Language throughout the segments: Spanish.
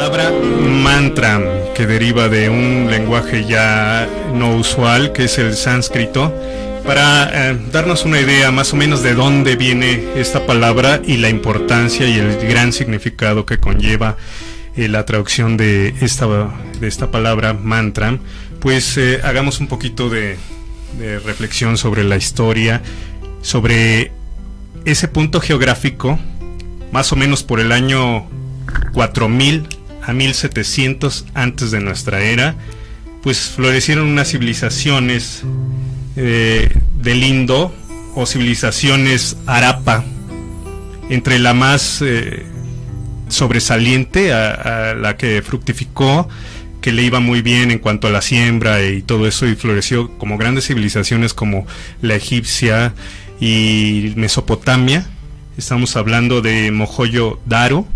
palabra mantra, que deriva de un lenguaje ya no usual, que es el sánscrito, para darnos una idea más o menos de dónde viene esta palabra y la importancia y el gran significado que conlleva la traducción de esta palabra mantra, pues hagamos un poquito de reflexión sobre la historia, sobre ese punto geográfico, más o menos por el año 4000 a 1700 antes de nuestra era, pues florecieron unas civilizaciones del Indo, o civilizaciones Harappa, entre la más sobresaliente, a la que fructificó, que le iba muy bien en cuanto a la siembra y todo eso, y floreció como grandes civilizaciones como la egipcia y Mesopotamia. Estamos hablando de Mohenjo-Daro.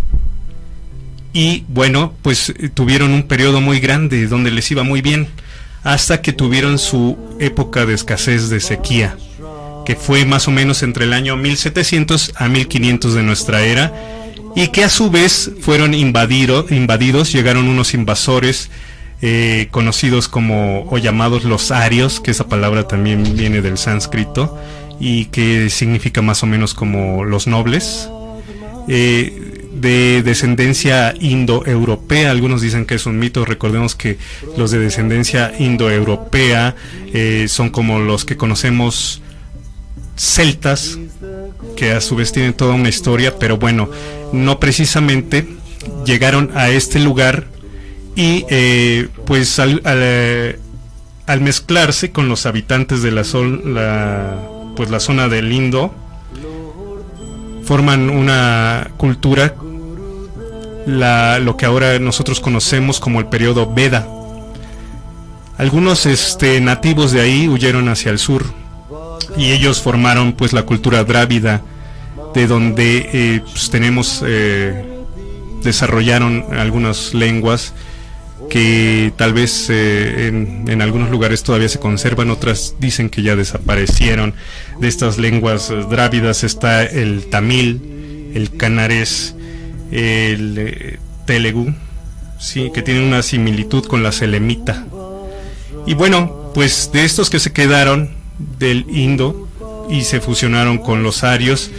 Y bueno, pues tuvieron un periodo muy grande donde les iba muy bien, hasta que tuvieron su época de escasez, de sequía, que fue más o menos entre el año 1700 a 1500 de nuestra era, y que a su vez fueron invadidos. Llegaron unos invasores conocidos como, o llamados los arios, que esa palabra también viene del sánscrito y que significa más o menos como los nobles, de descendencia indoeuropea. Algunos dicen que es un mito. Recordemos que los de descendencia indoeuropea son como los que conocemos celtas, que a su vez tienen toda una historia, pero bueno, no precisamente. Llegaron a este lugar y pues al mezclarse con los habitantes de la zona del Indo, forman una cultura, lo que ahora nosotros conocemos como el periodo Veda. Algunos nativos de ahí huyeron hacia el sur y ellos formaron pues la cultura drávida, de donde pues tenemos desarrollaron algunas lenguas que tal vez en algunos lugares todavía se conservan, otras dicen que ya desaparecieron. De estas lenguas drávidas está el tamil, el canarés, el telugu, sí, que tienen una similitud con la selemita. Y bueno, pues de estos que se quedaron del Indo y se fusionaron con los arios,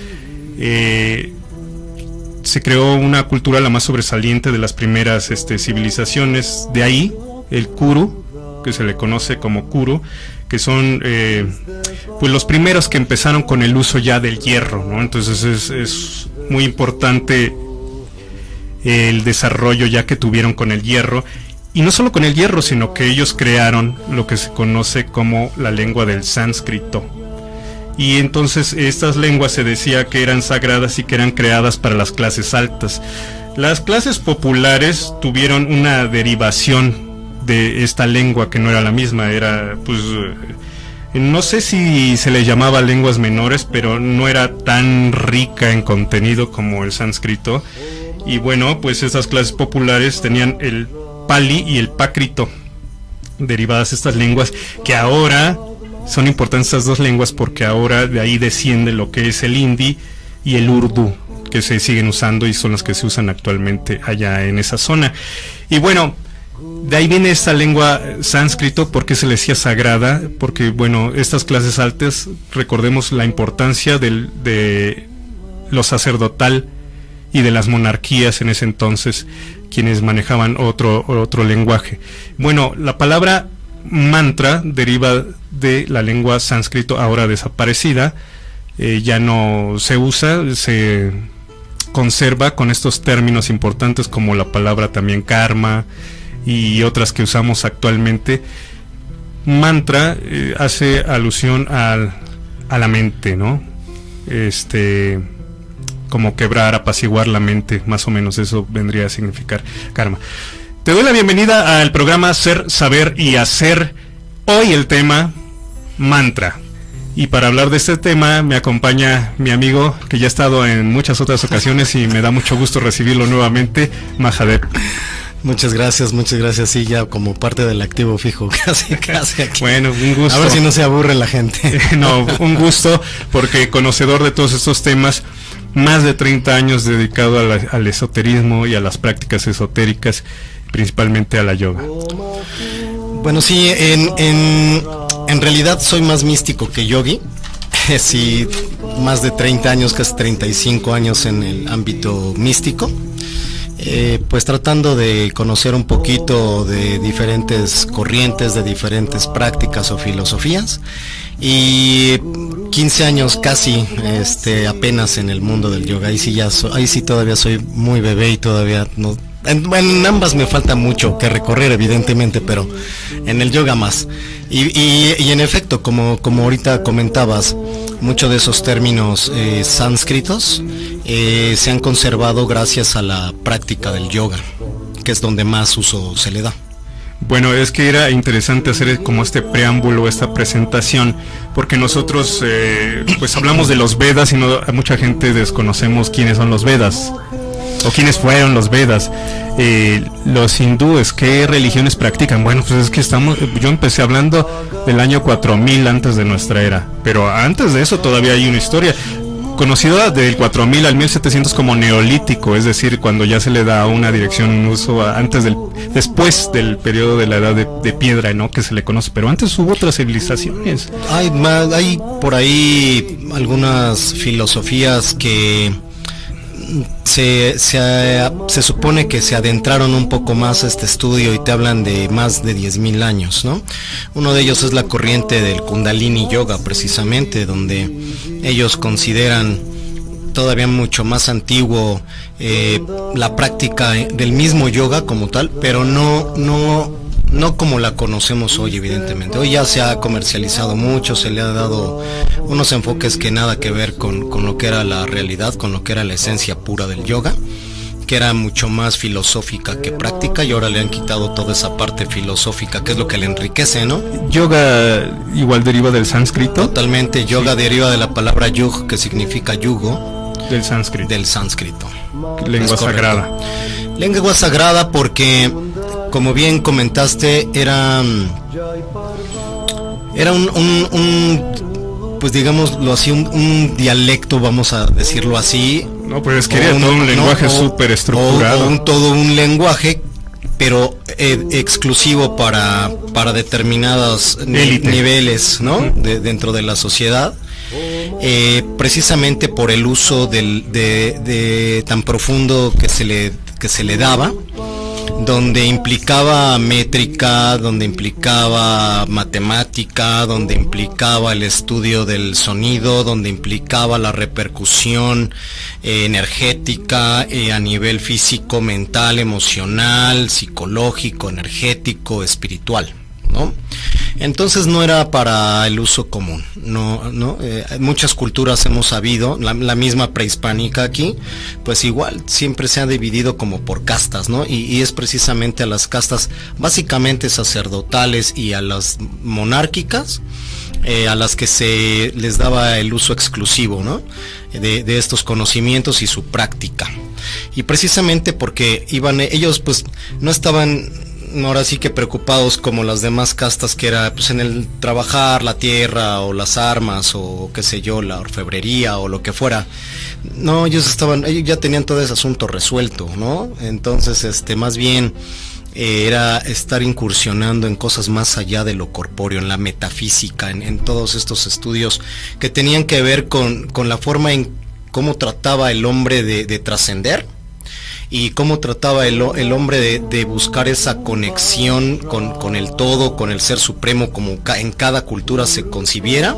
se creó una cultura la más sobresaliente de las primeras civilizaciones. De ahí el Kuru, que se le conoce como Kuru, que son pues los primeros que empezaron con el uso ya del hierro, ¿no? Entonces es muy importante el desarrollo ya que tuvieron con el hierro, y no solo con el hierro, sino que ellos crearon lo que se conoce como la lengua del sánscrito. Y entonces estas lenguas se decía que eran sagradas y que eran creadas para las clases altas. Las clases populares tuvieron una derivación de esta lengua que no era la misma, era pues no sé si se le llamaba lenguas menores, pero no era tan rica en contenido como el sánscrito. Y bueno, pues estas clases populares tenían el Pali y el Prákrito, derivadas estas lenguas, que ahora son importantes estas dos lenguas porque ahora de ahí desciende lo que es el hindi y el urdu, que se siguen usando y son las que se usan actualmente allá en esa zona. Y bueno, de ahí viene esta lengua sánscrito. ¿Por qué se le decía sagrada? Porque bueno, estas clases altas, recordemos la importancia de lo sacerdotal y de las monarquías en ese entonces, quienes manejaban otro lenguaje. Bueno, la palabra mantra deriva de la lengua sánscrito ahora desaparecida, ya no se usa, se conserva con estos términos importantes como la palabra también karma y otras que usamos actualmente. Mantra hace alusión a la mente, ¿no? Como quebrar, apaciguar la mente, más o menos eso vendría a significar karma. Te doy la bienvenida al programa Ser, Saber y Hacer. Hoy el tema mantra. Y para hablar de este tema me acompaña mi amigo, que ya ha estado en muchas otras ocasiones y me da mucho gusto recibirlo nuevamente, Mahadev. Muchas gracias, sí, ya como parte del activo fijo, casi aquí. Bueno, un gusto. A ver si no se aburre la gente. No, un gusto, porque conocedor de todos estos temas. más de 30 años dedicado al esoterismo y a las prácticas esotéricas, principalmente a la yoga. Bueno, sí, en realidad soy más místico que yogi. Sí, más de 30 años, casi 35 años en el ámbito místico. Pues tratando de conocer un poquito de diferentes corrientes, de diferentes prácticas o filosofías, y 15 años casi apenas en el mundo del yoga. Ahí sí todavía soy muy bebé y todavía no. En ambas me falta mucho que recorrer, evidentemente, pero en el yoga más. Y en efecto, como ahorita comentabas, muchos de esos términos sánscritos se han conservado gracias a la práctica del yoga, que es donde más uso se le da. Bueno, es que era interesante hacer como este preámbulo, esta presentación, porque nosotros pues hablamos de los Vedas y mucha gente desconocemos quiénes son los Vedas o quiénes fueron los Vedas. Los hindúes, ¿qué religiones practican? Bueno, pues es que yo empecé hablando del año 4000 antes de nuestra era, pero antes de eso todavía hay una historia conocida del 4000 al 1700 como neolítico, es decir, cuando ya se le da una dirección, un uso después del periodo de la edad de piedra, ¿no? Que se le conoce, pero antes hubo otras civilizaciones. Hay por ahí algunas filosofías que se supone que se adentraron un poco más a este estudio y te hablan de más de 10.000 años, ¿no? Uno de ellos es la corriente del Kundalini Yoga, precisamente, donde ellos consideran todavía mucho más antiguo la práctica del mismo yoga como tal, pero no como la conocemos hoy, evidentemente. Hoy ya se ha comercializado mucho, se le ha dado unos enfoques que nada que ver con lo que era la realidad, con lo que era la esencia pura del yoga, que era mucho más filosófica que práctica, y ahora le han quitado toda esa parte filosófica, que es lo que le enriquece, ¿no? Yoga igual deriva del sánscrito. Totalmente, yoga deriva de la palabra yug, que significa yugo. Del sánscrito. Del sánscrito. Lengua sagrada. Lengua sagrada porque, como bien comentaste, era pues digámoslo así, un dialecto, vamos a decirlo así. No, pues es que era todo un lenguaje súper estructurado. Todo un lenguaje, pero exclusivo para determinados niveles, ¿no? Dentro de la sociedad. Precisamente por el uso de tan profundo que se le daba, donde implicaba métrica, donde implicaba matemática, donde implicaba el estudio del sonido, donde implicaba la repercusión energética a nivel físico, mental, emocional, psicológico, energético, espiritual, ¿no? Entonces no era para el uso común, muchas culturas hemos sabido, la misma prehispánica aquí, pues igual siempre se ha dividido como por castas, ¿no? Y es precisamente a las castas básicamente sacerdotales y a las monárquicas, a las que se les daba el uso exclusivo, ¿no? De estos conocimientos y su práctica. Y precisamente porque ellos pues no estaban ahora sí que preocupados como las demás castas, que era pues en el trabajar la tierra o las armas o qué sé yo, la orfebrería o lo que fuera. No, ellos ya tenían todo ese asunto resuelto, ¿no? Entonces más bien era estar incursionando en cosas más allá de lo corpóreo, en la metafísica, en todos estos estudios que tenían que ver con la forma en cómo trataba el hombre de trascender, y cómo trataba el hombre de buscar esa conexión con el todo, con el ser supremo, como en cada cultura se concibiera,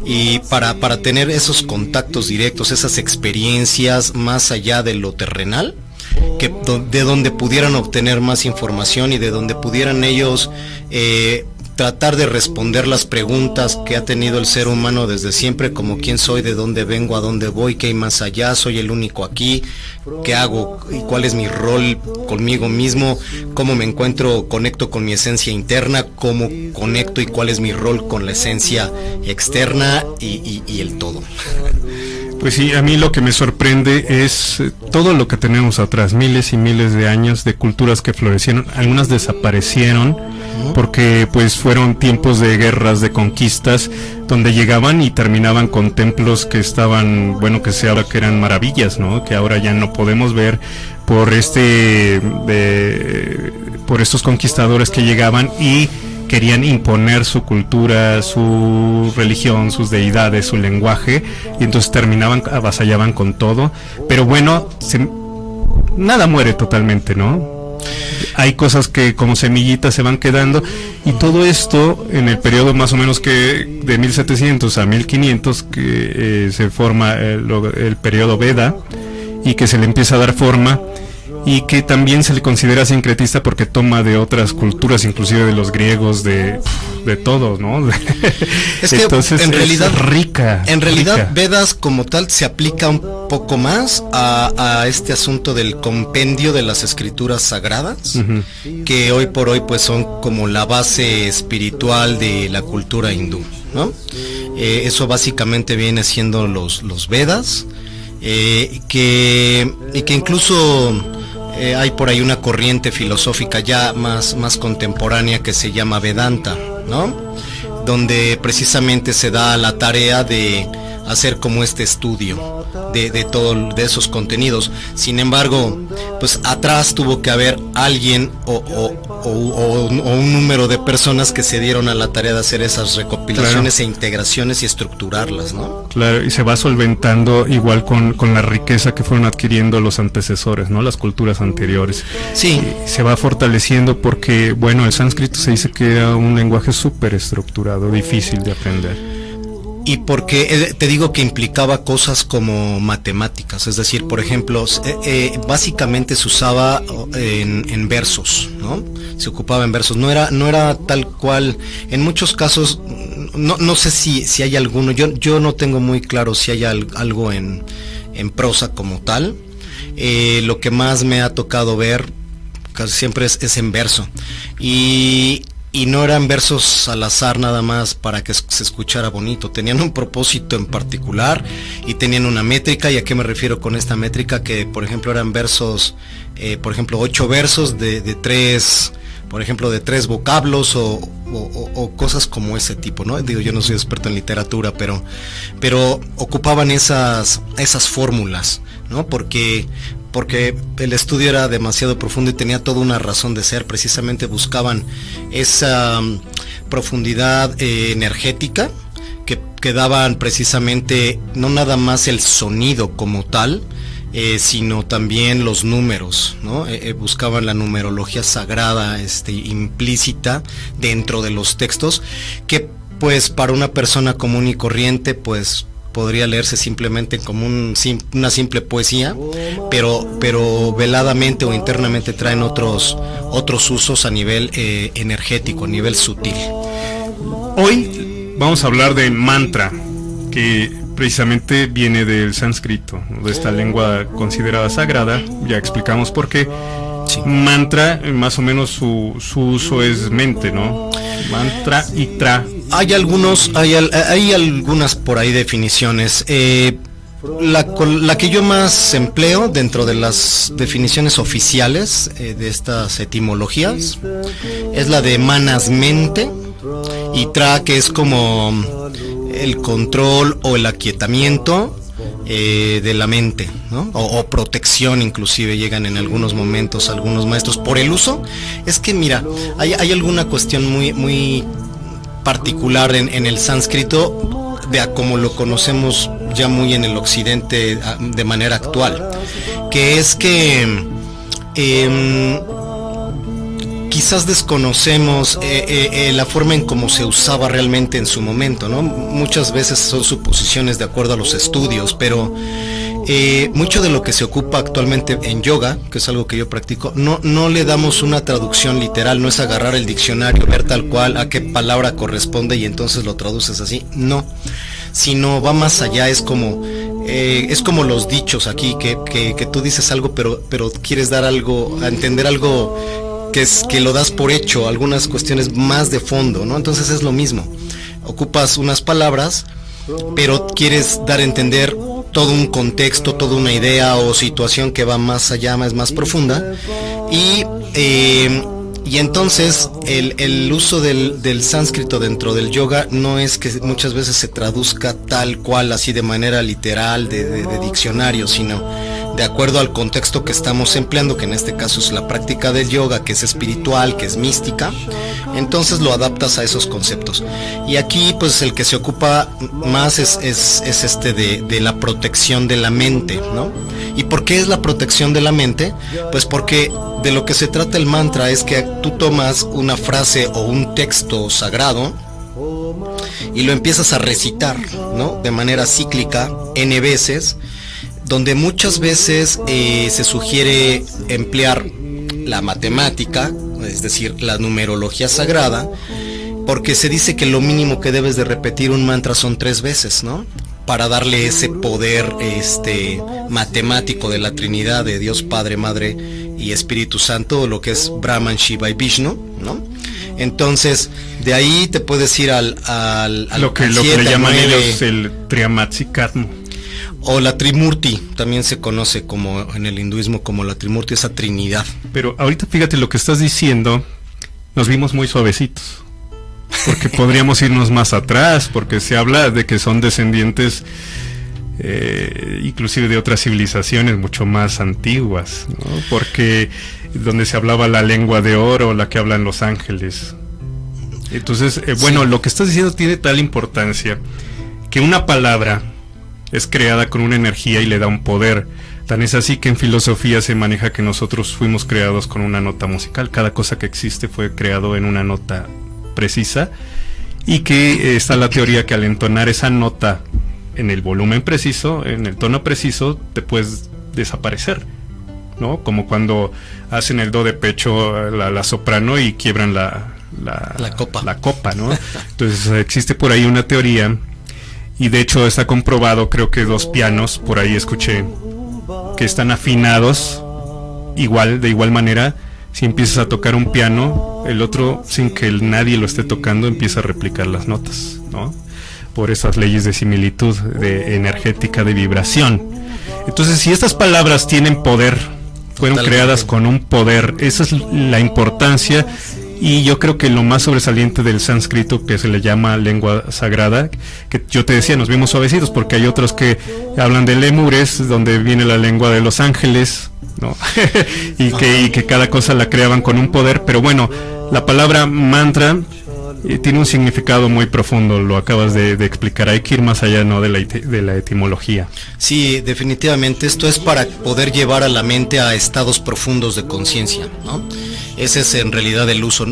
y para tener esos contactos directos, esas experiencias más allá de lo terrenal, de donde pudieran obtener más información y de donde pudieran ellos tratar de responder las preguntas que ha tenido el ser humano desde siempre, como quién soy, de dónde vengo, a dónde voy, qué hay más allá, soy el único aquí, qué hago y cuál es mi rol conmigo mismo, cómo me encuentro, conecto con mi esencia interna, cómo conecto y cuál es mi rol con la esencia externa y el todo. Pues sí, a mí lo que me sorprende es todo lo que tenemos atrás, miles y miles de años de culturas que florecieron, algunas desaparecieron, porque pues fueron tiempos de guerras, de conquistas, donde llegaban y terminaban con templos que estaban, bueno, que se habla que eran maravillas, ¿no? Que ahora ya no podemos ver por por estos conquistadores que llegaban y querían imponer su cultura, su religión, sus deidades, su lenguaje, y entonces avasallaban con todo. Pero bueno, nada muere totalmente, ¿no? Hay cosas que como semillitas se van quedando, y todo esto en el periodo más o menos que de 1700 a 1500 que se forma el periodo Veda, y que se le empieza a dar forma, y que también se le considera sincretista porque toma de otras culturas, inclusive de los griegos, de todo, ¿no? Es que entonces, en realidad rica. Vedas como tal se aplica un poco más a este asunto del compendio de las escrituras sagradas, que hoy por hoy pues son como la base espiritual de la cultura hindú, ¿no? Eso básicamente viene siendo los Vedas, y que incluso hay por ahí una corriente filosófica ya más contemporánea que se llama Vedanta, ¿no? Donde precisamente se da la tarea de hacer como este estudio de esos contenidos. Sin embargo, pues atrás tuvo que haber alguien o un número de personas que se dieron a la tarea de hacer esas recopilaciones, claro, e integraciones y estructurarlas, ¿no? Claro, y se va solventando igual con la riqueza que fueron adquiriendo los antecesores, ¿no? Las culturas anteriores. Sí. Se va fortaleciendo porque, bueno, el sánscrito se dice que era un lenguaje súper estructurado, difícil de aprender. Y porque te digo que implicaba cosas como matemáticas, es decir, por ejemplo, básicamente se usaba en versos, ¿no? Se ocupaba en versos, no era tal cual, en muchos casos, no sé si hay alguno, yo no tengo muy claro si hay algo en prosa como tal. Lo que más me ha tocado ver casi siempre es en verso, y no eran versos al azar nada más para que se escuchara bonito, tenían un propósito en particular y tenían una métrica. ¿Y a qué me refiero con esta métrica? Que por ejemplo eran versos, por ejemplo 8 versos de 3, por ejemplo de 3 vocablos o cosas como ese tipo, ¿no? Digo, yo no soy experto en literatura, pero ocupaban esas fórmulas, ¿no? Porque el estudio era demasiado profundo y tenía toda una razón de ser. Precisamente buscaban esa profundidad energética que daban precisamente no nada más el sonido como tal, sino también los números, ¿no? Buscaban la numerología sagrada implícita dentro de los textos, que pues para una persona común y corriente pues podría leerse simplemente como una simple poesía, pero veladamente o internamente traen otros usos a nivel energético, a nivel sutil. Hoy vamos a hablar de mantra, que precisamente viene del sánscrito, de esta lengua considerada sagrada. Ya explicamos por qué. Sí. Mantra, más o menos su uso es mente, ¿no? Mantra y tra. Hay algunas por ahí definiciones. La que yo más empleo dentro de las definiciones oficiales de estas etimologías es la de manas mente, y tra, que es como el control o el aquietamiento de la mente, ¿no? O protección, inclusive llegan en algunos momentos algunos maestros por el uso. Es que mira, hay alguna cuestión muy particular en el sánscrito, de como lo conocemos ya muy en el occidente de manera actual, que es que quizás desconocemos la forma en cómo se usaba realmente en su momento, ¿no? Muchas veces son suposiciones de acuerdo a los estudios, pero mucho de lo que se ocupa actualmente en yoga, que es algo que yo practico, no le damos una traducción literal, no es agarrar el diccionario, ver tal cual a qué palabra corresponde y entonces lo traduces así, no, sino va más allá. Es como los dichos aquí, que tú dices algo, pero quieres dar algo, a entender algo que lo das por hecho, algunas cuestiones más de fondo, ¿no? Entonces es lo mismo, ocupas unas palabras, pero quieres dar a entender todo un contexto, toda una idea o situación que va más allá, es más profunda, y Y entonces el uso del sánscrito dentro del yoga no es que muchas veces se traduzca tal cual, así de manera literal, de diccionario, sino de acuerdo al contexto que estamos empleando, que en este caso es la práctica del yoga, que es espiritual, que es mística. Entonces lo adaptas a esos conceptos. Y aquí pues el que se ocupa más es de la protección de la mente, ¿no? ¿Y por qué es la protección de la mente? Pues porque de lo que se trata el mantra es que tú tomas una frase o un texto sagrado y lo empiezas a recitar, ¿no? De manera cíclica, n veces, donde muchas veces se sugiere emplear la matemática, es decir, la numerología sagrada, porque se dice que lo mínimo que debes de repetir un mantra son 3 veces, ¿no? Para darle ese poder matemático de la Trinidad, de Dios Padre, Madre y Espíritu Santo, lo que es Brahman, Shiva y Vishnu, ¿no? Entonces, de ahí te puedes ir al lo que le llaman ellos el Triamatsikatmo. O la Trimurti, también se conoce como en el hinduismo como la Trimurti, esa Trinidad. Pero ahorita fíjate lo que estás diciendo, nos vimos muy suavecitos. Porque podríamos irnos más atrás, porque se habla de que son descendientes inclusive de otras civilizaciones mucho más antiguas, ¿no? Porque donde se hablaba la lengua de oro, la que hablan los ángeles. Entonces, bueno, lo que estás diciendo tiene tal importancia que una palabra es creada con una energía y le da un poder. Tan es así que en filosofía se maneja que nosotros fuimos creados con una nota musical. Cada cosa que existe fue creado en una nota precisa, y que está la teoría que al entonar esa nota en el volumen preciso, en el tono preciso, te puedes desaparecer, ¿no? Como cuando hacen el do de pecho la soprano y quiebran la copa, ¿no? Entonces existe por ahí una teoría, y de hecho está comprobado, creo que 2 pianos, por ahí escuché, que están afinados de igual manera. Si empiezas a tocar un piano, el otro, sin que nadie lo esté tocando, empieza a replicar las notas, ¿no? Por esas leyes de similitud, de energética, de vibración. Entonces, si estas palabras tienen poder, fueron creadas con un poder, esa es la importancia. Y yo creo que lo más sobresaliente del sánscrito, que se le llama lengua sagrada, que yo te decía, nos vimos suavecitos, porque hay otros que hablan de lémures, donde viene la lengua de los ángeles, ¿no? y que cada cosa la creaban con un poder. Pero bueno, la palabra mantra tiene un significado muy profundo, lo acabas de explicar. Hay que ir más allá, ¿no?, de la etimología. Sí, definitivamente esto es para poder llevar a la mente a estados profundos de conciencia, ¿no? Ese es en realidad el uso,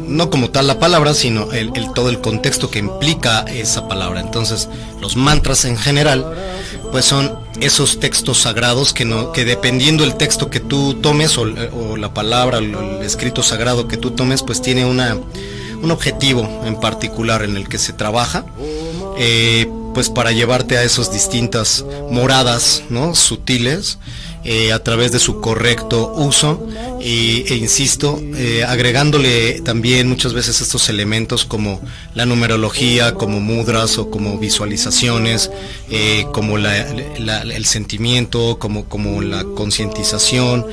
no como tal la palabra, sino todo el contexto que implica esa palabra. Entonces, los mantras en general, pues son esos textos sagrados que dependiendo el texto que tú tomes, o la palabra, el escrito sagrado que tú tomes, pues tiene un objetivo en particular en el que se trabaja, pues para llevarte a esas distintas moradas, ¿no?, sutiles, a través de su correcto uso, e insisto, agregándole también muchas veces estos elementos como la numerología, como mudras o como visualizaciones, como el sentimiento, como la concientización.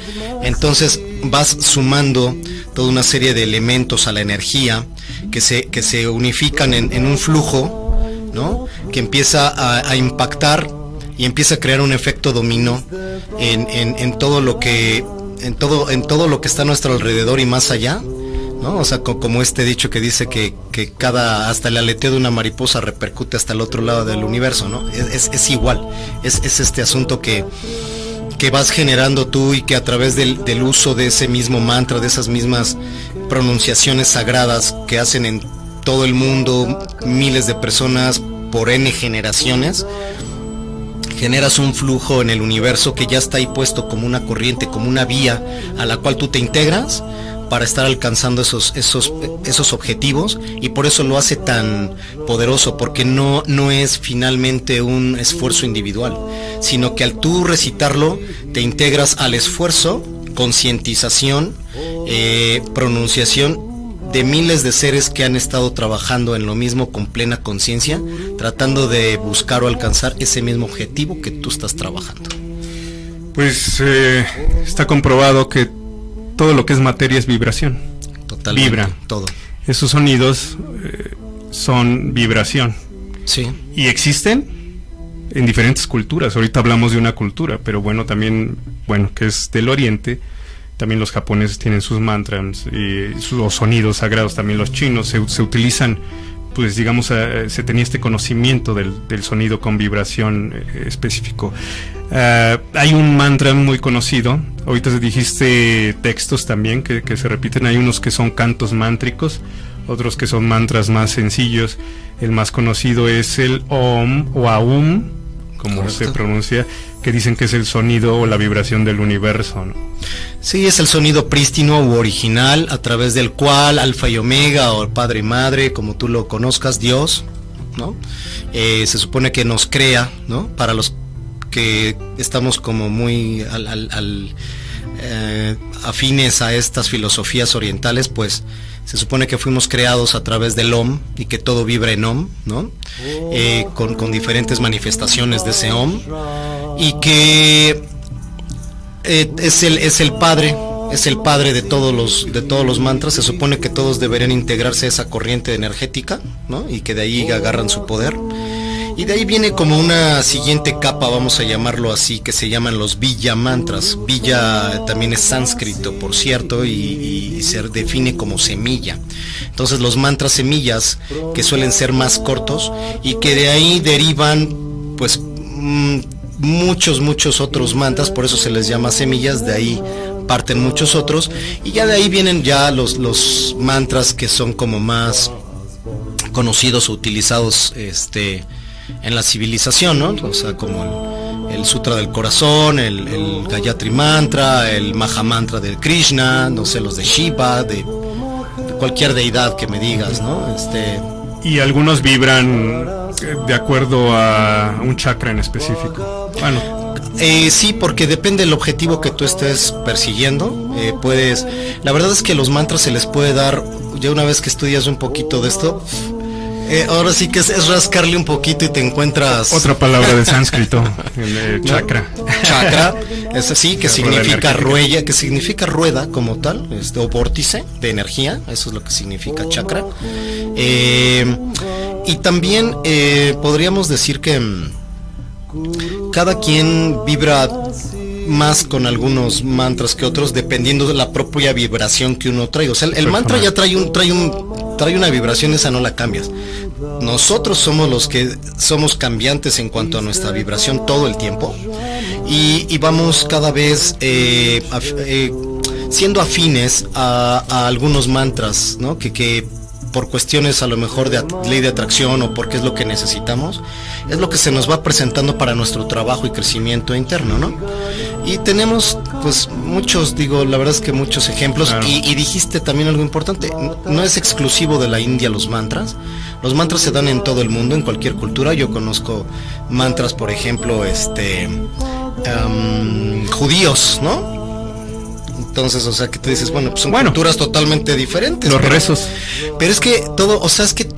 Entonces vas sumando toda una serie de elementos a la energía que se unifican en un flujo, ¿no?, que empieza a impactar y empieza a crear un efecto dominó en todo lo que está a nuestro alrededor y más allá, ¿no? O sea, como este dicho que dice que hasta el aleteo de una mariposa repercute hasta el otro lado del universo, ¿no? Es igual, es este asunto que vas generando tú, y que a través del uso de ese mismo mantra, de esas mismas pronunciaciones sagradas que hacen en todo el mundo miles de personas por N generaciones, generas un flujo en el universo que ya está ahí puesto como una corriente, como una vía a la cual tú te integras para estar alcanzando esos objetivos, y por eso lo hace tan poderoso, porque no es finalmente un esfuerzo individual, sino que al tú recitarlo te integras al esfuerzo, concientización, pronunciación de miles de seres que han estado trabajando en lo mismo con plena conciencia, tratando de buscar o alcanzar ese mismo objetivo que tú estás trabajando. Pues está comprobado que todo lo que es materia es vibración. totalmente. Vibra. Todo. Esos sonidos son vibración. Sí. Y existen en diferentes culturas. Ahorita hablamos de una cultura, pero bueno, también, bueno, que es del Oriente. También los japoneses tienen sus mantras y los sonidos sagrados. También los chinos se utilizan, pues digamos, se tenía este conocimiento del sonido con vibración específico. Hay un mantra muy conocido. Ahorita dijiste textos también que se repiten. Hay unos que son cantos mántricos, otros que son mantras más sencillos. El más conocido es el Om o Aum, como Correcto. se pronuncia, que dicen que es el sonido o la vibración del universo, ¿no? Sí, es el sonido prístino u original a través del cual Alfa y Omega, o Padre y Madre, como tú lo conozcas, Dios, ¿no? Se supone que nos crea, ¿no? Para los que estamos como muy afines a estas filosofías orientales, pues se supone que fuimos creados a través del Om y que todo vibra en Om, ¿no? Con diferentes manifestaciones de ese Om, y que es el padre de todos los mantras. Se supone que todos deberían integrarse a esa corriente energética, ¿no? Y que de ahí agarran su poder. Y de ahí viene como una siguiente capa, vamos a llamarlo así, que se llaman los Villa mantras. Villa también es sánscrito, por cierto, y se define como semilla. Entonces los mantras semillas, que suelen ser más cortos, y que de ahí derivan, pues, muchos otros mantras, por eso se les llama semillas. De ahí parten muchos otros, y ya de ahí vienen ya los mantras que son como más conocidos o utilizados en la civilización, ¿no? O sea, como el Sutra del Corazón, el Gayatri Mantra, el Maha Mantra de Krishna, no sé, los de Shiva, de cualquier deidad que me digas, ¿no? Y algunos vibran de acuerdo a un chakra en específico. Bueno, sí, porque depende del objetivo que tú estés persiguiendo. La verdad es que los mantras se les puede dar, ya una vez que estudias un poquito de esto, ahora sí que es rascarle un poquito y te encuentras otra palabra de sánscrito, chakra. Chakra, es así, que significa rueda, que significa rueda como tal, o vórtice de energía. Eso es lo que significa chakra. Y también podríamos decir que cada quien vibra más con algunos mantras que otros, dependiendo de la propia vibración que uno trae. O sea, el mantra ya trae una vibración, esa no la cambias. Nosotros somos los que somos cambiantes en cuanto a nuestra vibración todo el tiempo, y vamos cada vez siendo afines a algunos mantras, ¿no? Que por cuestiones a lo mejor de ley de atracción, o porque es lo que necesitamos, es lo que se nos va presentando para nuestro trabajo y crecimiento interno, ¿no? Y tenemos pues muchos, la verdad es que muchos ejemplos. Claro. Y dijiste también algo importante, no es exclusivo de la India los mantras se dan en todo el mundo, en cualquier cultura. Yo conozco mantras, por ejemplo, judíos, ¿no? Entonces, o sea, que tú dices, bueno, pues son culturas totalmente diferentes. Los rezos. Pero es que todo, o sea, es que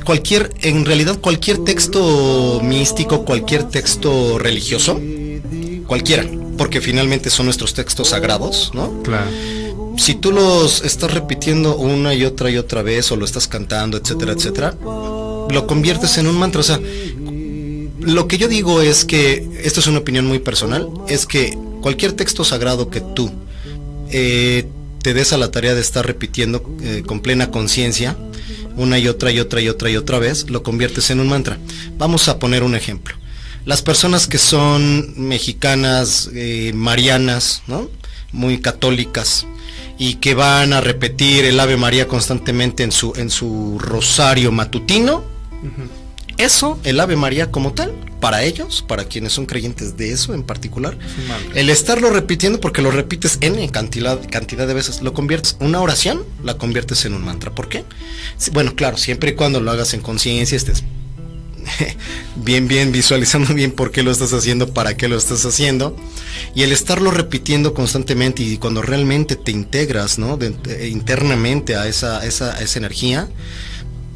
en realidad cualquier texto místico, cualquier texto religioso, cualquiera, porque finalmente son nuestros textos sagrados, ¿no? Claro. Si tú los estás repitiendo una y otra vez, o lo estás cantando, etcétera, etcétera, lo conviertes en un mantra. O sea, lo que yo digo es que, esto es una opinión muy personal, es que cualquier texto sagrado que tú te des a la tarea de estar repitiendo con plena conciencia una y otra vez, lo conviertes en un mantra. Vamos a poner un ejemplo. Las personas que son mexicanas, marianas, ¿no? Muy católicas, y que van a repetir el Ave María constantemente en su rosario matutino. Uh-huh. Eso, el Ave María como tal, para ellos, para quienes son creyentes de eso en particular, el estarlo repitiendo, porque lo repites en cantidad de veces, lo conviertes, una oración la conviertes en un mantra. ¿Por qué? Bueno, claro, siempre y cuando lo hagas en conciencia, estés bien visualizando bien por qué lo estás haciendo, para qué lo estás haciendo, y el estarlo repitiendo constantemente, y cuando realmente te integras, ¿no? Internamente a esa energía,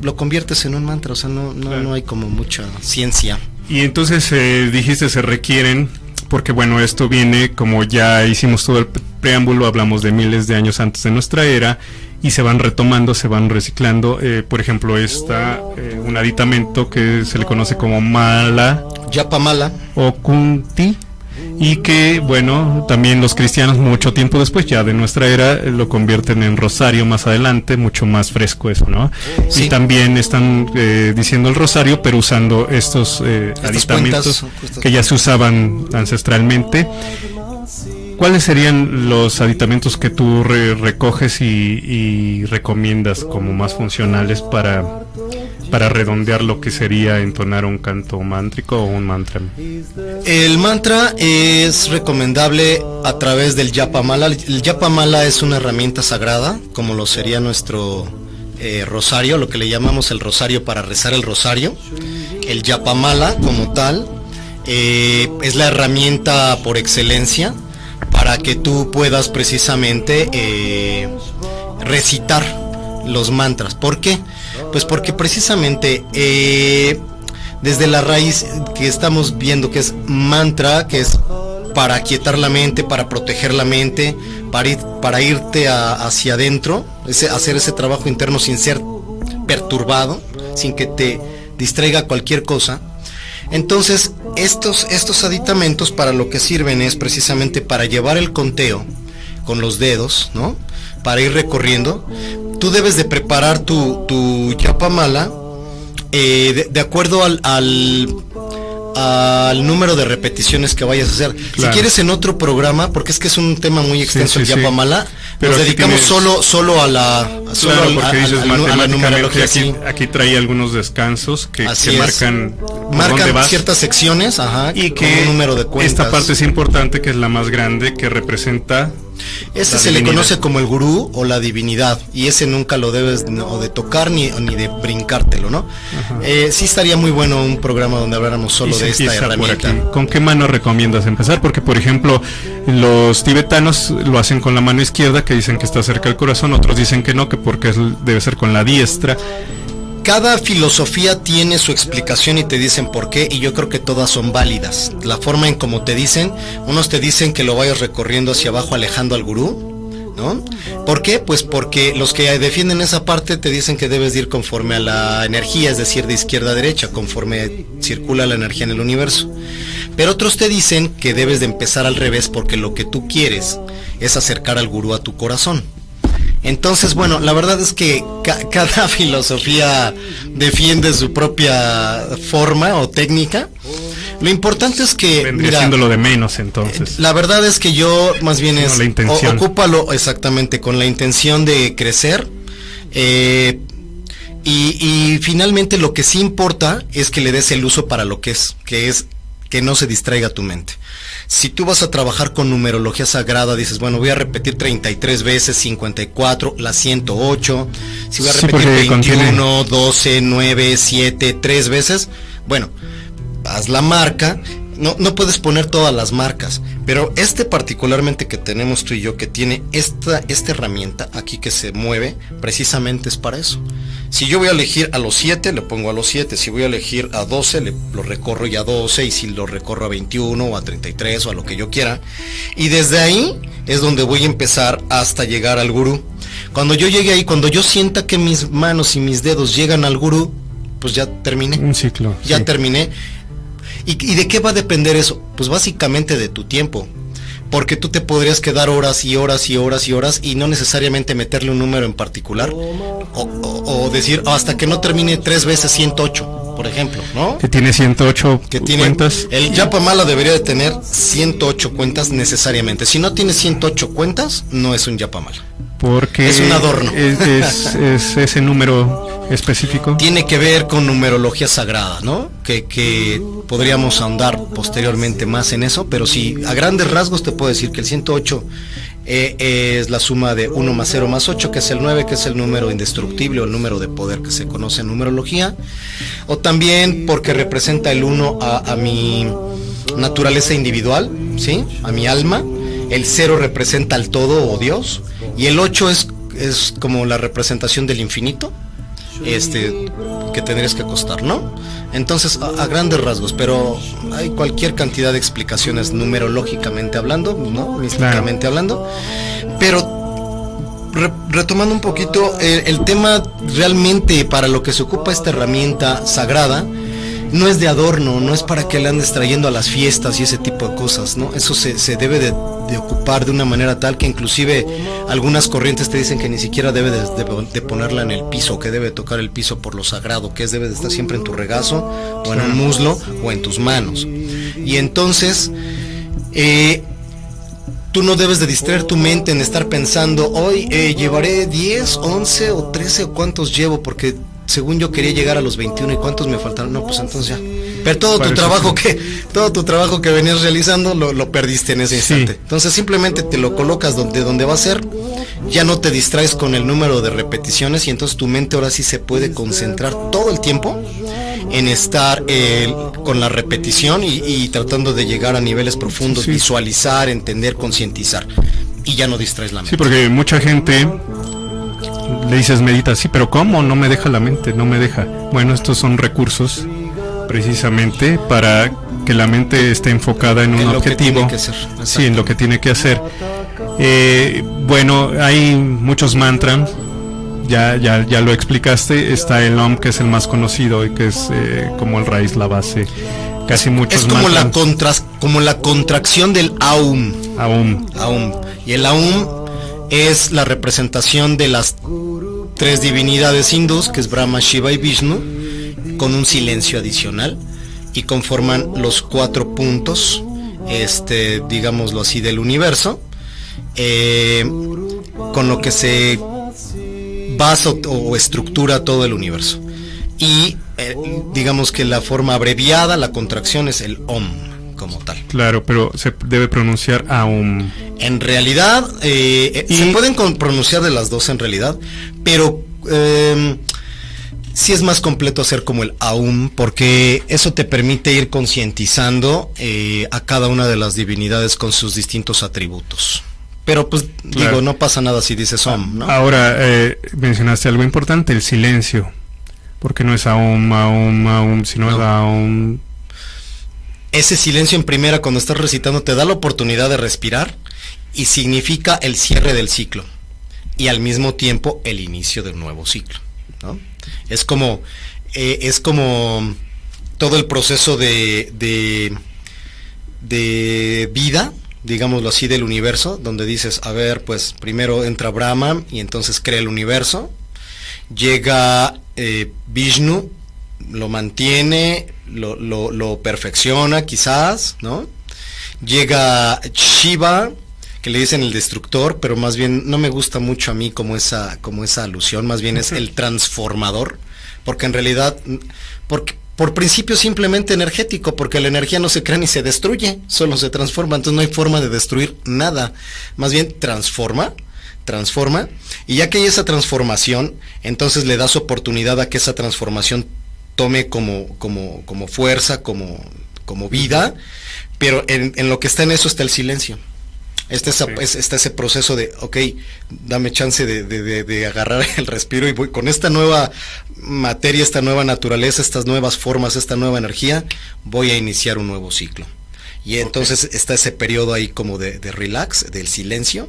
lo conviertes en un mantra. O sea, no hay como mucha ciencia. Y entonces dijiste se requieren, porque bueno, esto viene, como ya hicimos todo preámbulo hablamos de miles de años antes de nuestra era y se van retomando, se van reciclando. Por ejemplo, está un aditamento que se le conoce como mala, yapa mala o kunti, y que, bueno, también los cristianos mucho tiempo después, ya de nuestra era, lo convierten en rosario más adelante, mucho más fresco eso, ¿no? Sí. Y también están diciendo el rosario, pero usando estos aditamentos que ya se usaban ancestralmente. ¿Cuáles serían los aditamentos que tú recoges y recomiendas como más funcionales para redondear lo que sería entonar un canto mántrico o un mantra? El mantra es recomendable a través del Japa Mala. El Japa Mala es una herramienta sagrada, como lo sería nuestro rosario, lo que le llamamos el rosario para rezar el rosario. El Japa Mala como tal es la herramienta por excelencia para que tú puedas precisamente recitar los mantras. ¿Por qué? Pues porque precisamente desde la raíz que estamos viendo que es mantra, que es para aquietar la mente, para proteger la mente, para irte hacia adentro, hacer ese trabajo interno sin ser perturbado, sin que te distraiga cualquier cosa. Entonces estos aditamentos para lo que sirven es precisamente para llevar el conteo con los dedos, ¿no? Para ir recorriendo. Tú debes de preparar tu Japa Mala de acuerdo al número de repeticiones que vayas a hacer. Claro. Si quieres en otro programa, porque es que es un tema muy extenso, el Japa Mala, pero nos dedicamos solo a la numerología. Aquí trae algunos descansos que marcan ciertas secciones, y que un número de cuentas. Esta parte es importante, que es la más grande, que representa. Ese se le conoce como el gurú o la divinidad, y ese nunca lo debes o de tocar ni de brincártelo, ¿no? Sí estaría muy bueno un programa donde habláramos solo de esta herramienta. ¿Con qué mano recomiendas empezar? Porque, por ejemplo, los tibetanos lo hacen con la mano izquierda, que dicen que está cerca del corazón, otros dicen que no, que porque debe ser con la diestra. Cada filosofía tiene su explicación y te dicen por qué, y yo creo que todas son válidas. La forma en como te dicen, unos te dicen que lo vayas recorriendo hacia abajo alejando al gurú, ¿no? ¿Por qué? Pues porque los que defienden esa parte te dicen que debes ir conforme a la energía, es decir, de izquierda a derecha, conforme circula la energía en el universo. Pero otros te dicen que debes de empezar al revés, porque lo que tú quieres es acercar al gurú a tu corazón. Entonces, bueno, la verdad es que cada filosofía defiende su propia forma o técnica. Lo importante es que... Vendría siendo lo de menos, entonces. La verdad es que yo más bien es... la intención. Ocúpalo exactamente con la intención de crecer. Y finalmente lo que sí importa es que le des el uso para lo que es que no se distraiga tu mente. Si tú vas a trabajar con numerología sagrada, dices, bueno, voy a repetir 33 veces, 54, la 108, si voy a repetir 21, 12, 9, 7, 3 veces, bueno, haz la marca. No puedes poner todas las marcas, pero particularmente que tenemos tú y yo, que tiene esta herramienta aquí que se mueve, precisamente es para eso. Si yo voy a elegir a los 7, le pongo a los 7, si voy a elegir a 12, lo recorro ya a 12, y si lo recorro a 21 o a 33 o a lo que yo quiera, y desde ahí es donde voy a empezar hasta llegar al gurú. Cuando yo llegue ahí, cuando yo sienta que mis manos y mis dedos llegan al gurú, pues ya terminé. Un ciclo. Ya terminé. ¿Y de qué va a depender eso? Pues básicamente de tu tiempo, porque tú te podrías quedar horas y horas y horas y horas y no necesariamente meterle un número en particular, o decir hasta que no termine 3 veces 108, por ejemplo, ¿no? Que tiene 108 cuentas. El Japa Mala debería de tener 108 cuentas necesariamente. Si no tiene 108 cuentas, no es un Japa Mala. Porque es un adorno. Es ese número específico. Tiene que ver con numerología sagrada, ¿no? Que podríamos ahondar posteriormente más en eso, pero sí, a grandes rasgos te puedo decir que el 108 es la suma de 1 más 0 más 8, que es el 9, que es el número indestructible o el número de poder que se conoce en numerología, o también porque representa el 1 a mi naturaleza individual, ¿sí? A mi alma. El 0 representa al todo o Dios, y el 8 es como la representación del infinito, que que tendrías que costar, ¿no? Entonces, a grandes rasgos, pero hay cualquier cantidad de explicaciones numerológicamente hablando, ¿no? Místicamente hablando, pero retomando un poquito, el tema realmente para lo que se ocupa esta herramienta sagrada no es de adorno, no es para que le andes trayendo a las fiestas y ese tipo de cosas, ¿no? Eso se debe de ocupar de una manera tal que inclusive algunas corrientes te dicen que ni siquiera debe de ponerla en el piso, que debe tocar el piso por lo sagrado, que debe de estar siempre en tu regazo o en un muslo o en tus manos. Y entonces tú no debes de distraer tu mente en estar pensando, hoy llevaré 10, 11 o 13 o cuántos llevo, porque según yo quería llegar a los 21 y cuántos me faltaron. No, pues entonces ya. Pero todo tu trabajo que venías realizando lo perdiste en ese instante. Sí. Entonces simplemente te lo colocas donde va a ser, ya no te distraes con el número de repeticiones y entonces tu mente ahora sí se puede concentrar todo el tiempo en estar con la repetición y tratando de llegar a niveles profundos, sí. Visualizar, entender, concientizar, y ya no distraes la mente. Sí, porque mucha gente le dices medita, sí, pero ¿cómo? No me deja la mente, no me deja. Bueno, estos son recursos precisamente para que la mente esté enfocada en un objetivo. Sí, en lo que tiene que hacer. Bueno, hay muchos mantras. Ya lo explicaste. Está el Om, que es el más conocido y que es como el raíz, la base. Casi muchos es como la contracción del Aum. Aum. Y el Aum es la representación de las 3 divinidades hindús, que es Brahma, Shiva y Vishnu, con un silencio adicional, y conforman los 4 puntos, digámoslo así, del universo, con lo que se basa o estructura todo el universo. Y digamos que la forma abreviada, la contracción, es el Om como tal. Claro, pero se debe pronunciar Aum. En realidad, se pueden pronunciar de las dos en realidad, pero sí es más completo hacer como el Aum, porque eso te permite ir concientizando a cada una de las divinidades con sus distintos atributos. Pero pues claro, digo, no pasa nada si dices Om, ¿no? Ahora, mencionaste algo importante, el silencio. Porque no es Aum, Aum, Aum, sino es Aum. Ese silencio en primera, cuando estás recitando, te da la oportunidad de respirar y significa el cierre del ciclo y al mismo tiempo el inicio del nuevo ciclo, ¿no? Es como todo el proceso de vida, digámoslo así, del universo, donde dices, a ver, pues primero entra Brahma y entonces crea el universo, llega Vishnu, lo mantiene, lo perfecciona quizás, ¿no? Llega Shiva, que le dicen el destructor, pero más bien no me gusta mucho a mí como esa alusión, más bien es el transformador, porque en realidad, por principio simplemente energético, porque la energía no se crea ni se destruye, solo se transforma, entonces no hay forma de destruir nada, más bien transforma, y ya que hay esa transformación, entonces le das oportunidad a que esa transformación tome como fuerza, como vida, pero en lo que está en eso está el silencio. Está ese proceso de, ok, dame chance de agarrar el respiro y voy con esta nueva materia, esta nueva naturaleza, estas nuevas formas, esta nueva energía, voy a iniciar un nuevo ciclo. Y entonces está ese periodo ahí como de relax, del silencio,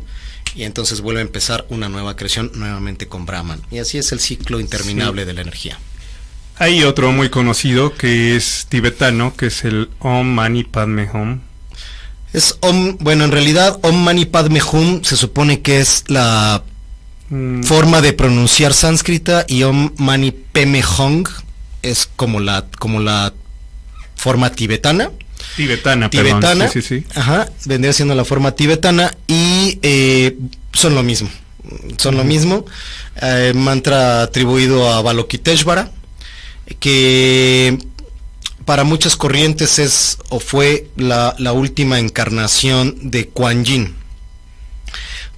y entonces vuelve a empezar una nueva creación nuevamente con Brahman. Y así es el ciclo interminable de la energía. Hay otro muy conocido que es tibetano, que es el Om Mani Padme Hum. Es Om, bueno, en realidad Om Mani Padme Hum se supone que es la forma de pronunciar sánscrita, y Om Mani Padme Hum es como la forma tibetana. Tibetana, sí. Ajá, vendría siendo la forma tibetana y son lo mismo. Mantra atribuido a Avalokiteshvara, que para muchas corrientes es o fue la última encarnación de Kuan Yin.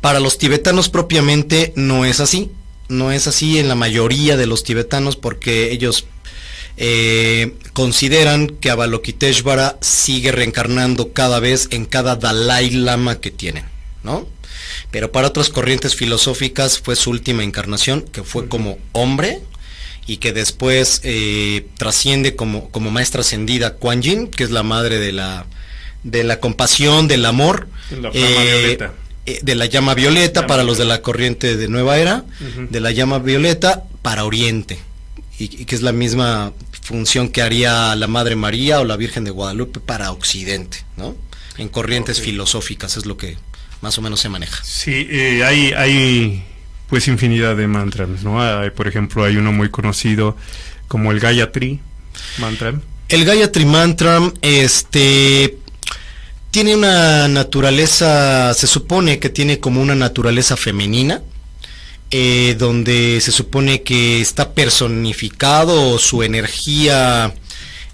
Para los tibetanos propiamente no es así en la mayoría de los tibetanos, porque ellos consideran que Avalokiteshvara sigue reencarnando cada vez en cada Dalai Lama que tienen, ¿no? Pero para otras corrientes filosóficas fue su última encarnación, que fue como hombre, y que después trasciende como maestra ascendida Kuan Yin, que es la madre de la compasión, del amor, la flama violeta. De la llama violeta para los de la corriente de Nueva Era, de la llama violeta para Oriente, y que es la misma función que haría la Madre María o la Virgen de Guadalupe para Occidente, ¿no? En corrientes filosóficas es lo que más o menos se maneja. Sí, hay pues infinidad de mantras, ¿no? Por ejemplo, hay uno muy conocido como el Gayatri Mantra. El Gayatri Mantra, tiene una naturaleza, se supone que tiene como una naturaleza femenina, donde se supone que está personificado, o su energía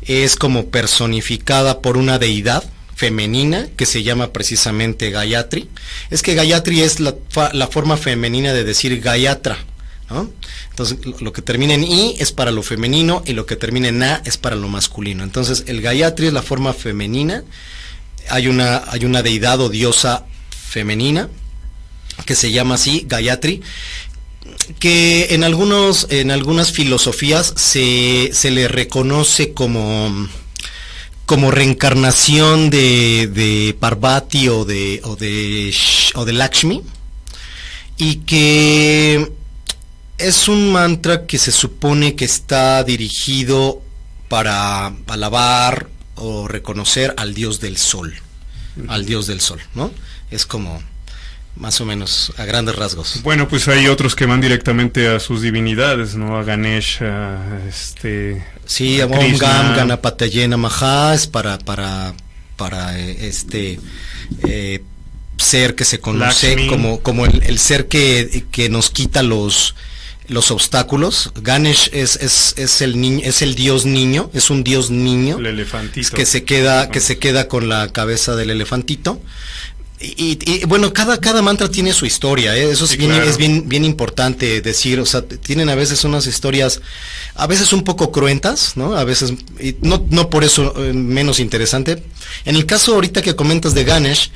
es como personificada por una deidad femenina que se llama precisamente Gayatri. Es que Gayatri es la forma femenina de decir Gayatra, ¿no? Entonces lo que termina en I es para lo femenino y lo que termina en A es para lo masculino. Entonces el Gayatri es la forma femenina. Hay una deidad o diosa femenina que se llama así, Gayatri, que en algunas filosofías se le reconoce como reencarnación de Parvati o de Lakshmi, y que es un mantra que se supone que está dirigido para alabar o reconocer al dios del sol, ¿no? Es como más o menos a grandes rasgos. Bueno, pues hay otros que van directamente a sus divinidades, ¿no? A Ganesh, sí, a Om Gam Ganapataye Namaha es para ser que se conoce Lakshmi, como el ser que nos quita los obstáculos. Ganesh es el niño, es el dios niño, es un dios niño, el elefantito, que se queda con la cabeza del elefantito. Y bueno, cada mantra tiene su historia, ¿eh? Eso sí, es bien importante decir. O sea, tienen a veces unas historias, a veces un poco cruentas, ¿no? A veces, y no por eso menos interesante. En el caso ahorita que comentas de Ganesh,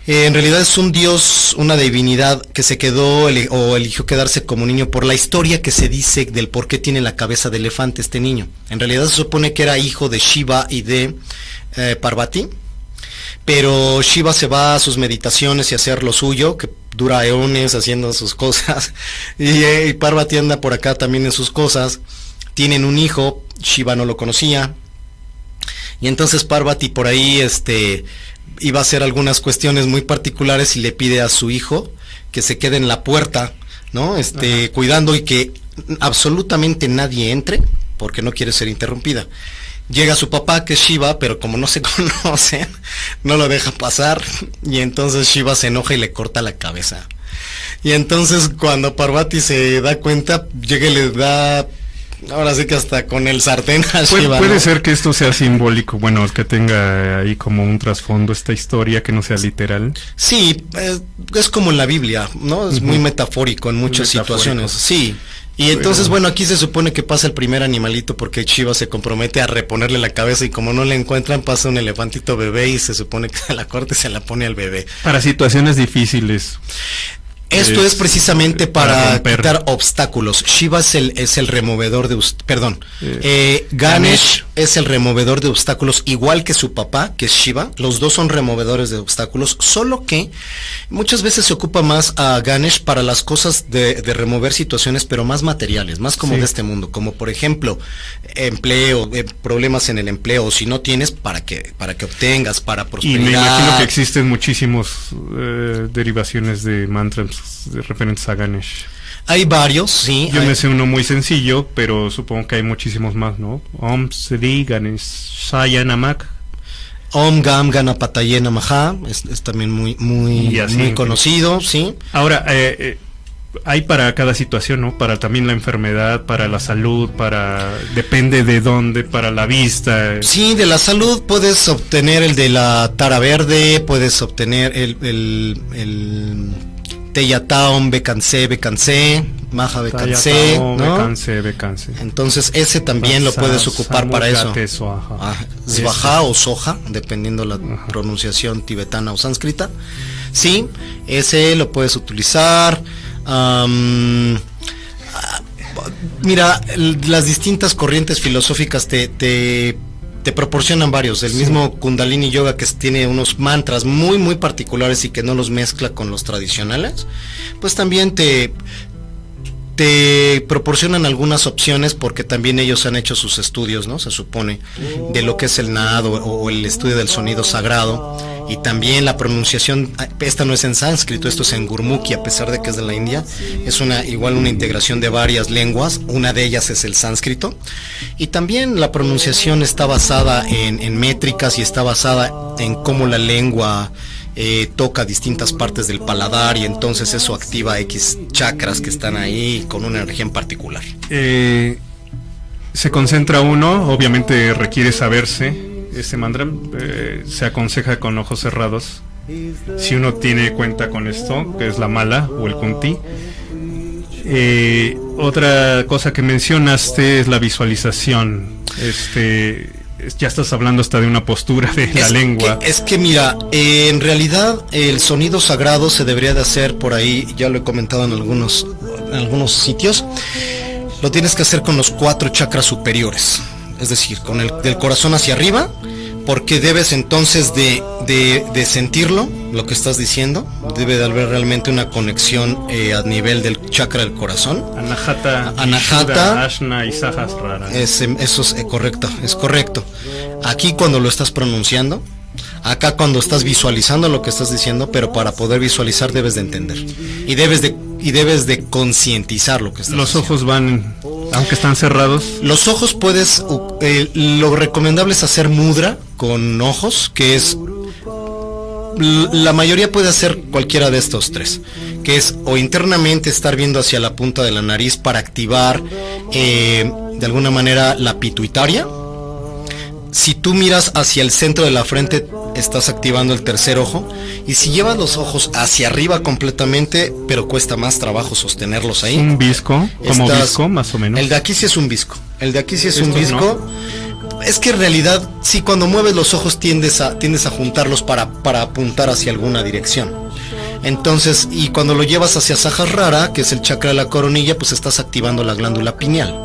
en realidad es un dios, una divinidad que se quedó o eligió quedarse como niño por la historia que se dice del por qué tiene la cabeza de elefante este niño. En realidad se supone que era hijo de Shiva y de Parvati, pero Shiva se va a sus meditaciones y a hacer lo suyo, que dura eones haciendo sus cosas, y Parvati anda por acá también en sus cosas. Tienen un hijo, Shiva no lo conocía, y entonces Parvati por ahí iba a hacer algunas cuestiones muy particulares y le pide a su hijo que se quede en la puerta, ¿no? Cuidando y que absolutamente nadie entre, porque no quiere ser interrumpida. Llega su papá, que es Shiva, pero como no se conocen, no lo deja pasar, y entonces Shiva se enoja y le corta la cabeza. Y entonces cuando Parvati se da cuenta, llega y le da, ahora sí que hasta con el sartén a Shiva. Puede ser que esto sea simbólico, bueno, que tenga ahí como un trasfondo esta historia, que no sea literal. Sí, es como en la Biblia, ¿no? Es muy metafórico en muchas situaciones. Sí. Y entonces, bueno, aquí se supone que pasa el primer animalito porque Shiva se compromete a reponerle la cabeza, y como no le encuentran, pasa un elefantito bebé y se supone que la corte se la pone al bebé. Para situaciones difíciles. Esto es precisamente para quitar obstáculos. Shiva es el removedor de Ganesh es el removedor de obstáculos, igual que su papá, que es Shiva. Los dos son removedores de obstáculos, solo que muchas veces se ocupa más a Ganesh para las cosas de remover situaciones, pero más materiales, más como de este mundo, como por ejemplo empleo, problemas en el empleo, o si no tienes, para que obtengas, para prosperidad. Y me imagino que existen muchísimos derivaciones de mantras referentes a Ganesh. Hay varios, sí. Yo me sé uno muy sencillo, pero supongo que hay muchísimos más, ¿no? Om Sri Ganeshaya Namak. Om Gam Ganapataye Namaha es también muy conocido, sí. Ahora, hay para cada situación, ¿no? Para también la enfermedad, para la salud, depende de dónde, para la vista. Sí, de la salud puedes obtener el de la tara verde, puedes obtener el Teyataom Bekanse, Maha Bekanse, ¿no? Bekanse. Entonces ese también lo puedes ocupar para eso. Svaha o Soja, dependiendo la pronunciación tibetana o sánscrita. Sí, ese lo puedes utilizar. mira, las distintas corrientes filosóficas te proporcionan varios. El mismo Kundalini Yoga, que tiene unos mantras muy muy particulares y que no los mezcla con los tradicionales, pues también te proporcionan algunas opciones, porque también ellos han hecho sus estudios, ¿no? Se supone, de lo que es el nado o el estudio del sonido sagrado, y también la pronunciación. Esta no es en sánscrito, esto es en Gurmukhi, a pesar de que es de la India. Es igual una integración de varias lenguas, una de ellas es el sánscrito, y también la pronunciación está basada en métricas, y está basada en cómo la lengua toca distintas partes del paladar, y entonces eso activa X chakras que están ahí con una energía en particular. Se concentra uno, obviamente requiere saberse este mantra, se aconseja con ojos cerrados. Si uno tiene cuenta con esto, que es la mala o el kunti. Otra cosa que mencionaste es la visualización. Ya estás hablando hasta de una postura de la lengua. Es que mira, en realidad el sonido sagrado se debería de hacer por ahí, ya lo he comentado en algunos sitios. Lo tienes que hacer con los 4 chakras superiores, es decir, con el del corazón hacia arriba, porque debes entonces de sentirlo, lo que estás diciendo. Debe de haber realmente una conexión a nivel del chakra del corazón. Anahata, Ashna y Sahasrara. Eso es correcto, es correcto. Aquí cuando lo estás pronunciando, acá cuando estás visualizando lo que estás diciendo, pero para poder visualizar debes de entender. Y debes de concientizar lo que estás Los haciendo. ojos van, aunque están cerrados. Los ojos puedes, lo recomendable es hacer mudra con ojos, que es, la mayoría puede hacer cualquiera de estos 3, que es o internamente estar viendo hacia la punta de la nariz para activar de alguna manera la pituitaria. Si tú miras hacia el centro de la frente, estás activando el tercer ojo, y si llevas los ojos hacia arriba completamente, pero cuesta más trabajo sostenerlos ahí. Un visco, como visco más o menos. El de aquí sí es un visco. ¿Esto visco. No? Es que en realidad, sí, cuando mueves los ojos tiendes a juntarlos para apuntar hacia alguna dirección. Entonces, y cuando lo llevas hacia Sahasrara, que es el chakra de la coronilla, pues estás activando la glándula pineal.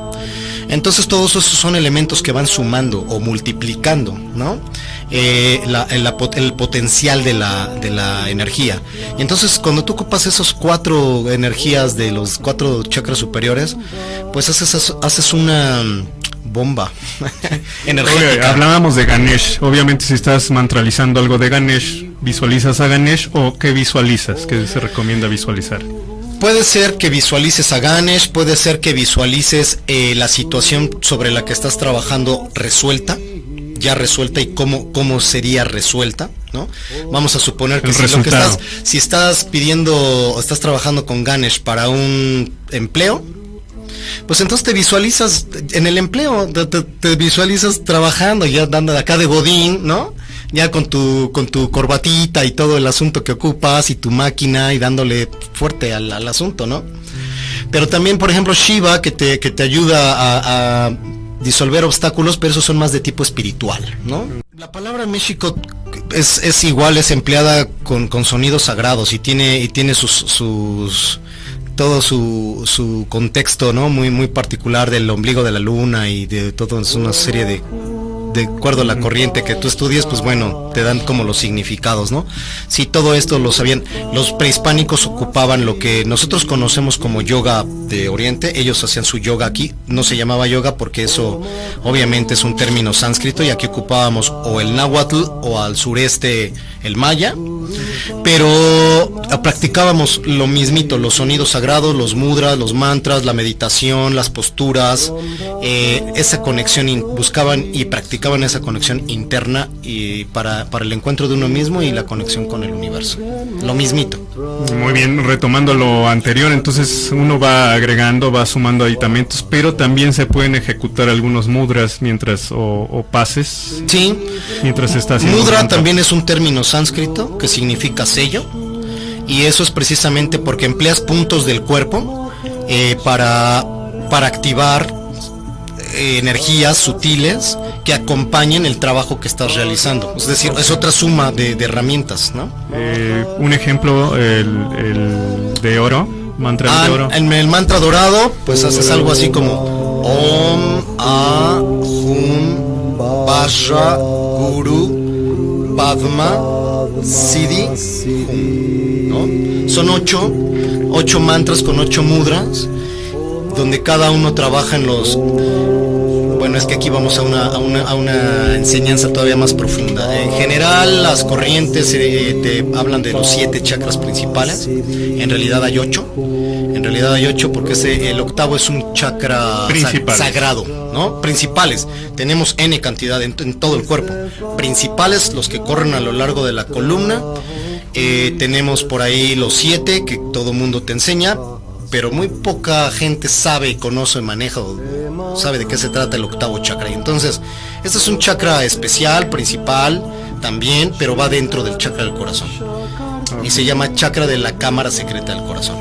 Entonces todos esos son elementos que van sumando o multiplicando, ¿no? El potencial de la energía. Y entonces cuando tú ocupas esos 4 energías de los 4 chakras superiores, pues haces una bomba energética. Hablábamos de Ganesh. Obviamente, si estás mantralizando algo de Ganesh, ¿visualizas a Ganesh o qué visualizas? ¿Qué se recomienda visualizar? Puede ser que visualices a Ganesh, puede ser que visualices la situación sobre la que estás trabajando ya resuelta, y cómo sería resuelta, ¿no? Vamos a suponer que si estás trabajando con Ganesh para un empleo, pues entonces te visualizas en el empleo, te visualizas trabajando, ya dando de acá de godín, ¿no? Ya con tu corbatita y todo el asunto que ocupas y tu máquina, y dándole fuerte al asunto, ¿no? Pero también, por ejemplo, Shiva, que te ayuda a disolver obstáculos, pero esos son más de tipo espiritual, ¿no? La palabra México es igual, es empleada con sonidos sagrados, y tiene todo su contexto, ¿no? Muy muy particular, del ombligo de la luna y de todo. Es una serie de acuerdo a la corriente que tú estudies, pues bueno, te dan como los significados, ¿no? Sí, todo esto lo sabían. Los prehispánicos ocupaban lo que nosotros conocemos como yoga de Oriente. Ellos hacían su yoga aquí. No se llamaba yoga porque eso obviamente es un término sánscrito, y aquí ocupábamos o el náhuatl o al sureste el maya, pero practicábamos lo mismito, los sonidos sagrados, los mudras, los mantras, la meditación, las posturas, esa conexión, buscaban y practicaban esa conexión interna, y para el encuentro de uno mismo y la conexión con el universo, lo mismito. Muy bien, retomando lo anterior, entonces uno va agregando, va sumando aditamentos, pero también se pueden ejecutar algunos mudras mientras, o pases. Sí, mientras está haciendo. Mudra también es un término sánscrito que significa sello, y eso es precisamente porque empleas puntos del cuerpo para activar energías sutiles que acompañen el trabajo que estás realizando. Es decir, es otra suma de herramientas, ¿no? Un ejemplo, el de oro, Mantra de oro. En el mantra dorado, pues haces algo así como Om A Hum Vajra Guru Padma Siddhi Hum, ¿no? Son 8 mantras con 8 mudras, donde cada uno trabaja en los... Bueno, es que aquí vamos a una enseñanza todavía más profunda. En general, las corrientes te hablan de los 7 chakras principales. En realidad hay 8. En realidad hay 8 porque el octavo es un chakra sagrado, ¿no? Principales. Tenemos N cantidad en todo el cuerpo. Principales, los que corren a lo largo de la columna. Tenemos por ahí los 7 que todo mundo te enseña, pero muy poca gente sabe, conoce, maneja o sabe de qué se trata el octavo chakra. Y entonces, este es un chakra especial, principal también, pero va dentro del chakra del corazón. Y se llama chakra de la cámara secreta del corazón,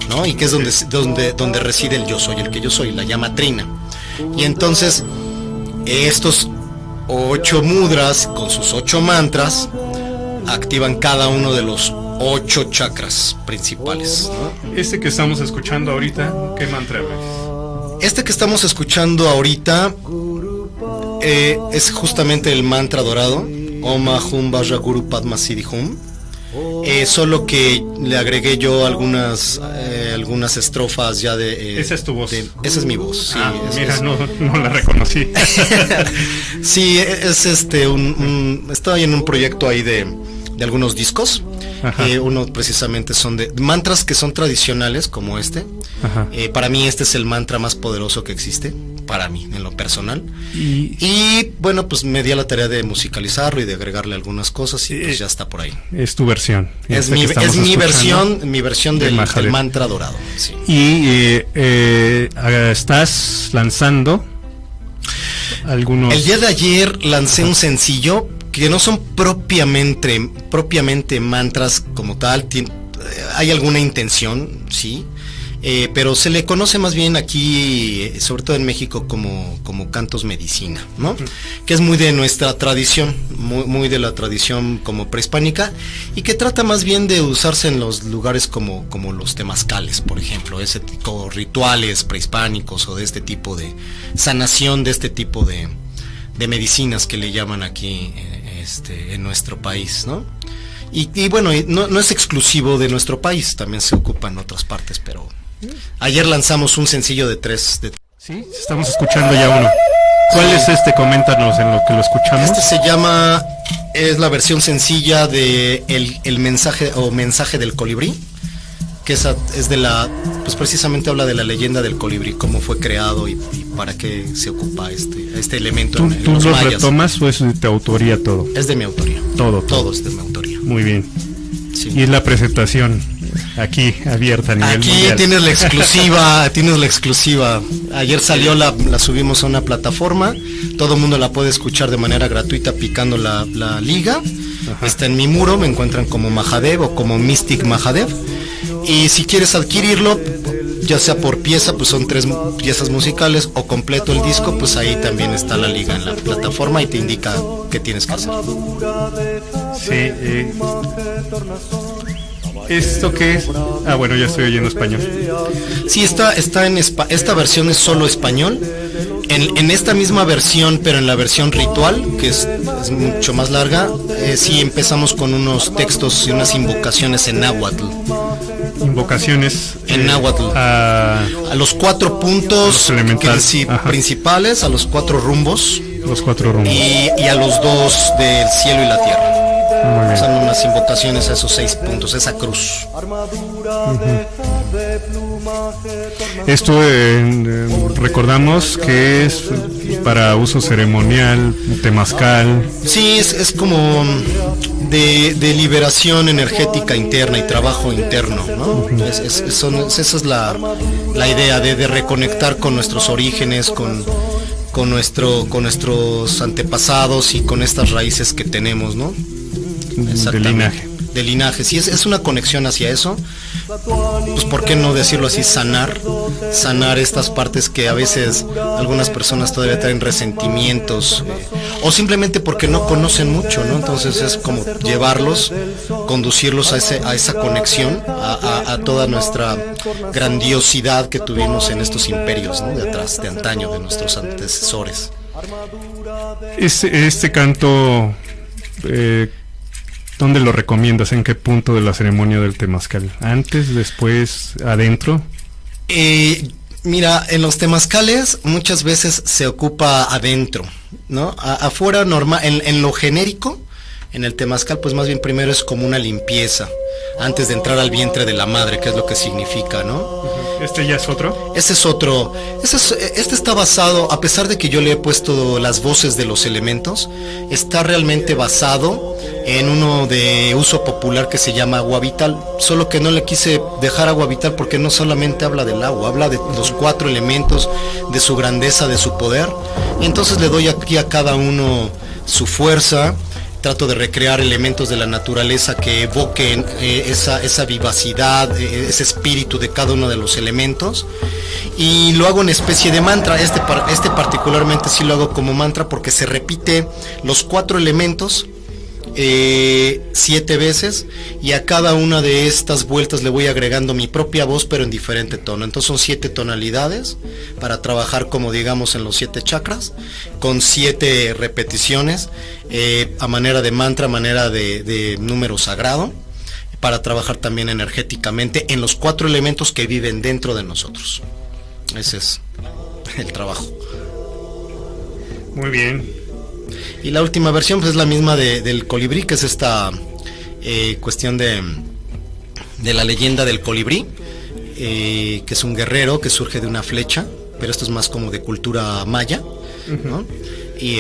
¿no? Y que es donde reside el yo soy, el que yo soy, la llama trina. Y entonces, estos 8 mudras con sus 8 mantras activan cada uno de los 8 chakras principales, ¿no? Este que estamos escuchando ahorita, ¿qué mantra es? Este que estamos escuchando ahorita es justamente el mantra dorado, Om Hum Vajra Guru Padma Siddhi Hum. Solo que le agregué yo algunas estrofas ya de... Esa es tu voz. Esa es mi voz, sí. No la reconocí. Sí, es estoy en un proyecto ahí de algunos discos. Uno precisamente son de mantras que son tradicionales como este. Para mí este es el mantra más poderoso que existe, para mí, en lo personal. Y bueno, pues me di a la tarea de musicalizarlo y de agregarle algunas cosas y pues ya está por ahí. Es tu versión. Es mi versión del mantra dorado. Sí. Y estás lanzando algunos... El día de ayer lancé un sencillo que no son propiamente mantras como tal. Hay alguna intención, sí, pero se le conoce más bien aquí, sobre todo en México, como cantos medicina, ¿no? Que es muy de nuestra tradición, muy de la tradición como prehispánica, y que trata más bien de usarse en los lugares como los temazcales, por ejemplo, ese tipo rituales prehispánicos o de este tipo de sanación, de este tipo de medicinas que le llaman aquí en nuestro país, ¿no? Y bueno, no es exclusivo de nuestro país, también se ocupa en otras partes, pero ayer lanzamos un sencillo de 3. Sí, estamos escuchando ya uno. ¿Cuál es este? Coméntanos en lo que lo escuchamos. Este se llama, es la versión sencilla de el mensaje del colibrí, que es de pues precisamente habla de la leyenda del colibrí, cómo fue creado y para qué se ocupa este elemento en ¿Tú los lo mayas. retomas o es de tu autoría todo? Es de mi autoría. Todo es de mi autoría. Muy bien. Sí. Y es la presentación aquí abierta a nivel mundial. Aquí tienes la exclusiva. Ayer salió, la subimos a una plataforma, todo el mundo la puede escuchar de manera gratuita picando la liga. Está en mi muro, me encuentran como Mahadev o como Mystic Mahadev. Y si quieres adquirirlo, ya sea por pieza, pues son 3 piezas musicales, o completo el disco, pues ahí también está la liga en la plataforma y te indica qué tienes que hacer. Sí, ¿esto qué es? Ah, bueno, ya estoy oyendo español. Sí, esta versión es solo español. En esta misma versión, pero en la versión ritual, que es mucho más larga, sí empezamos con unos textos y unas invocaciones en náhuatl. Invocaciones en náhuatl a los 4 puntos principales, a los 4 rumbos. Los 4 rumbos. Y a los 2 del cielo y la tierra. Son unas invocaciones a esos 6 puntos, esa cruz. Esto recordamos que es para uso ceremonial, temazcal. Sí, es como de liberación energética interna y trabajo interno, ¿no? Esa es la idea de reconectar con nuestros orígenes, con nuestros antepasados y con estas raíces que tenemos, ¿no? De linaje. de linaje. Si es una conexión hacia eso, pues ¿por qué no decirlo así? Sanar estas partes que a veces algunas personas todavía traen resentimientos, o simplemente porque no conocen mucho, ¿no? Entonces es como llevarlos, conducirlos a esa conexión, a toda nuestra grandiosidad que tuvimos en estos imperios, ¿no? De atrás, de antaño, de nuestros antecesores. Este canto, ¿dónde lo recomiendas? ¿En qué punto de la ceremonia del temazcal? ¿Antes, después, adentro? Mira, en los temazcales muchas veces se ocupa adentro, ¿no? Afuera normal, en lo genérico, en el temazcal, pues más bien primero es como una limpieza, antes de entrar al vientre de la madre, que es lo que significa, ¿no? ¿Este ya es otro? Ese es otro. Este está basado, a pesar de que yo le he puesto las voces de los elementos, está realmente basado en uno de uso popular que se llama Agua Vital, solo que no le quise dejar Agua Vital porque no solamente habla del agua, habla de los 4 elementos, de su grandeza, de su poder. Y entonces le doy aquí a cada uno su fuerza. Trato de recrear elementos de la naturaleza que evoquen esa vivacidad, ese espíritu de cada uno de los elementos, y lo hago en especie de mantra. Este particularmente sí lo hago como mantra porque se repite los 4 elementos 7 veces, y a cada una de estas vueltas le voy agregando mi propia voz, pero en diferente tono. Entonces son 7 tonalidades para trabajar, como digamos, en los 7 chakras, con 7 repeticiones, a manera de mantra, a manera de número sagrado, para trabajar también energéticamente en los 4 elementos que viven dentro de nosotros. Ese es el trabajo. Muy bien. Y la última versión pues es la misma del colibrí, que es esta cuestión de la leyenda del colibrí, que es un guerrero que surge de una flecha, pero esto es más como de cultura maya, ¿no? Y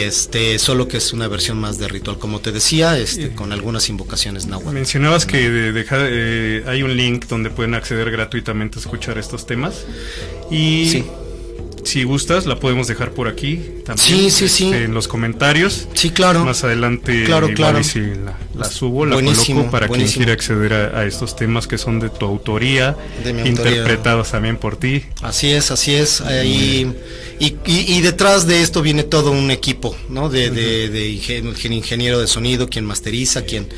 solo que es una versión más de ritual, como te decía, con algunas invocaciones náhuatl. Mencionabas que hay un link donde pueden acceder gratuitamente a escuchar estos temas, y sí. Si gustas, la podemos dejar por aquí también. Sí. En los comentarios. Sí, claro. Más adelante, claro. Y si la subo, la coloco para quien quiera acceder a estos temas que son de tu autoría, interpretados también por ti. Así es. Y detrás de esto viene todo un equipo, ¿no? De ingeniero de sonido, quien masteriza, quien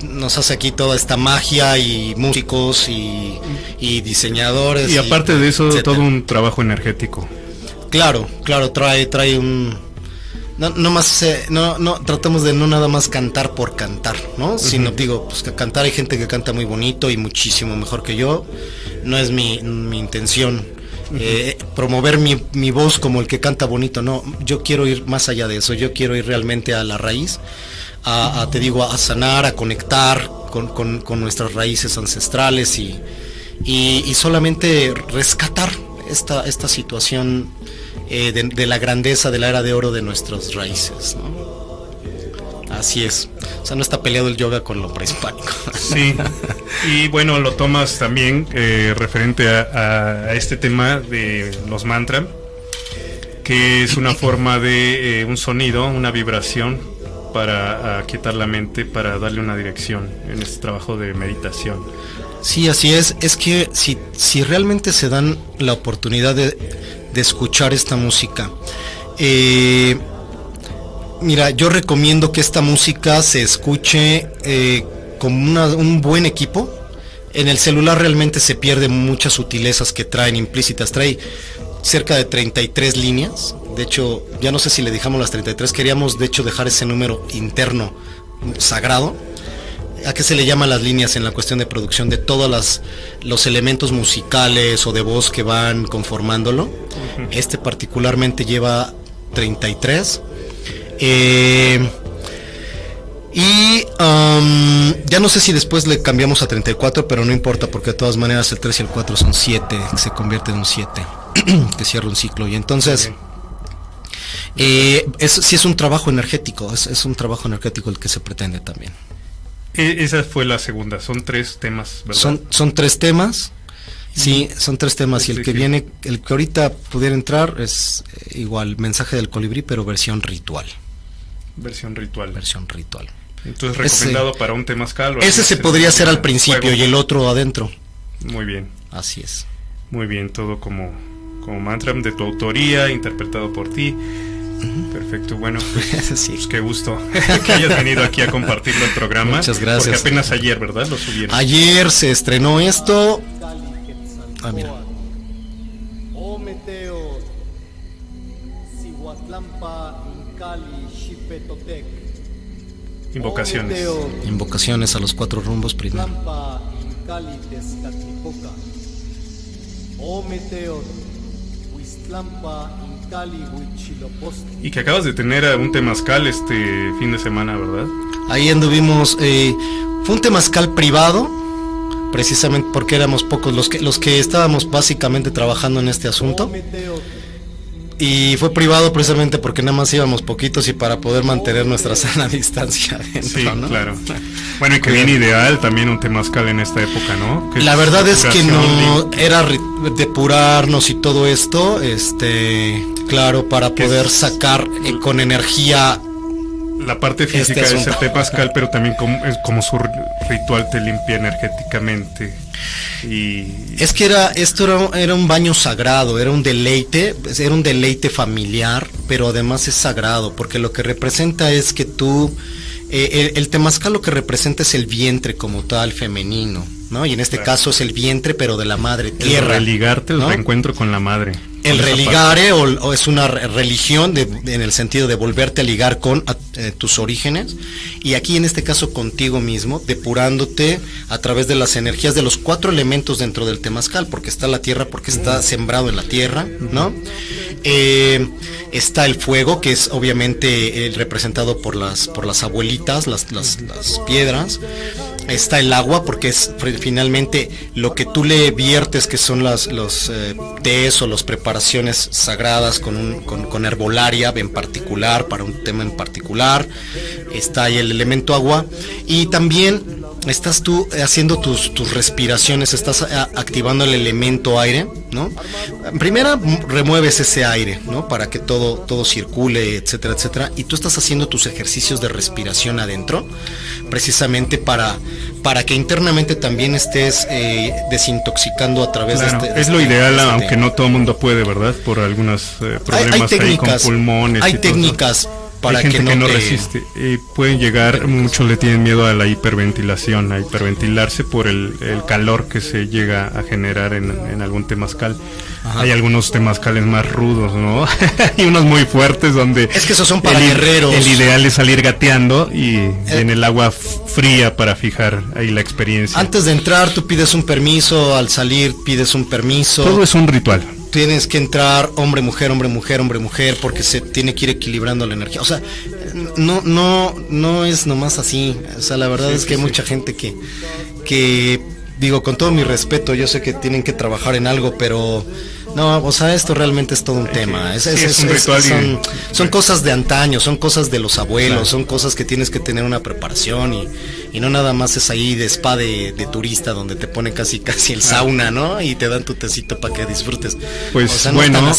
nos hace aquí toda esta magia, y músicos y diseñadores. Y aparte de eso, etcétera. Todo un trabajo energético. Claro, trae un... No tratamos de no nada más cantar por cantar, ¿no? Sino digo, pues que cantar, hay gente que canta muy bonito y muchísimo mejor que yo. No es mi intención promover mi voz como el que canta bonito, no. Yo quiero ir más allá de eso, yo quiero ir realmente a la raíz, a sanar, a conectar con nuestras raíces ancestrales, y solamente rescatar esta situación de la grandeza de la era de oro de nuestras raíces, ¿no? Así es. O sea, no está peleado el yoga con lo prehispánico. Sí. Y bueno, lo tomas también referente a este tema de los mantras, que es una forma de un sonido, una vibración para aquietar la mente, para darle una dirección en este trabajo de meditación. Sí, así es. Es que si realmente se dan la oportunidad de escuchar esta música, mira, yo recomiendo que esta música se escuche como un buen equipo. En el celular realmente se pierden muchas sutilezas que traen implícitas. Trae cerca de 33 líneas. De hecho, ya no sé si le dejamos las 33. Queríamos, de hecho, dejar ese número interno sagrado. ¿A qué se le llaman las líneas en la cuestión de producción? De todos los elementos musicales o de voz que van conformándolo. Particularmente lleva 33. Ya no sé si después le cambiamos a 34, pero no importa, porque de todas maneras el 3 y el 4 son 7, que se convierte en un 7, que cierra un ciclo. Y entonces sí es un trabajo energético, es un trabajo energético el que se pretende también. Esa fue la segunda, son 3 temas, ¿verdad? Son 3 temas. Sí, son 3 temas, y el que viene, el que ahorita pudiera entrar es igual, Mensaje del Colibrí, pero versión ritual. Versión ritual. Entonces, recomendado para un temazcal. Ese se podría hacer al principio fuego. Y el otro adentro. Muy bien. Así es. Muy bien, todo como mantra de tu autoría, interpretado por ti. Perfecto, bueno, pues, sí. Pues qué gusto que hayas venido aquí a compartirlo el programa. Muchas gracias. Porque apenas ayer, ¿verdad? Lo subieron. Ayer se estrenó esto. Mira. Invocaciones. Invocaciones a los 4 rumbos primero. Y que acabas de tener un temazcal este fin de semana, ¿verdad? Ahí anduvimos, fue un temazcal privado, precisamente porque éramos pocos los que estábamos básicamente trabajando en este asunto. Y fue privado precisamente porque nada más íbamos poquitos y para poder mantener nuestra sana distancia adentro, sí, ¿no? Claro. Bueno, y que bien ideal también un temazcal en esta época, ¿no? La verdad es que no era depurarnos y todo esto, claro, para poder sacar con energía la parte física de ese temazcal, pero también como su ritual te limpia energéticamente. Y es que esto era un baño sagrado, era un deleite familiar, pero además es sagrado, porque lo que representa es que tú, el temazcal lo que representa es el vientre como tal femenino, ¿no? Y en este caso es el vientre, pero de la madre tierra. El religarte, ¿no? El reencuentro con la madre. El religare o es una religión en el sentido de volverte a ligar con tus orígenes, y aquí en este caso contigo mismo, depurándote a través de las energías de los 4 elementos dentro del temazcal, porque está la tierra, porque está sembrado en la tierra, ¿no? Está el fuego, que es obviamente representado por las abuelitas, las piedras. Está el agua, porque es finalmente lo que tú le viertes, que son los tés o las preparaciones sagradas con herbolaria en particular, para un tema en particular. Está ahí el elemento agua, y también estás tú haciendo tus respiraciones, estás activando el elemento aire, ¿no? Primero remueves ese aire, ¿no? Para que todo circule, etcétera, etcétera, y tú estás haciendo tus ejercicios de respiración adentro, precisamente para que internamente también estés desintoxicando a través claro, de es lo ideal, aunque no todo el mundo puede, ¿verdad? Por algunos problemas hay técnicas, ahí con pulmones. Hay técnicas para hay gente que no resiste, pueden llegar, muchos le tienen miedo a la hiperventilación, a hiperventilarse por el calor que se llega a generar en algún temazcal. Ajá. Hay algunos temazcales más rudos, ¿no? Hay unos muy fuertes donde es que esos son para guerreros. El ideal es salir gateando y en el agua fría para fijar ahí la experiencia. Antes de entrar tú pides un permiso, al salir pides un permiso. Todo es un ritual. Tienes que entrar hombre, mujer, hombre, mujer, hombre, mujer, porque se tiene que ir equilibrando la energía. O sea, no es nomás así. O sea, la verdad es que hay mucha gente que digo, con todo mi respeto, yo sé que tienen que trabajar en algo, pero no, o sea, esto realmente es todo un tema. Es un ritual son cosas de antaño, son cosas de los abuelos, claro. Son cosas que tienes que tener una preparación y no nada más es ahí de spa de turista donde te ponen casi el sauna, ¿no? Y te dan tu tecito para que disfrutes. Pues o sea, no bueno,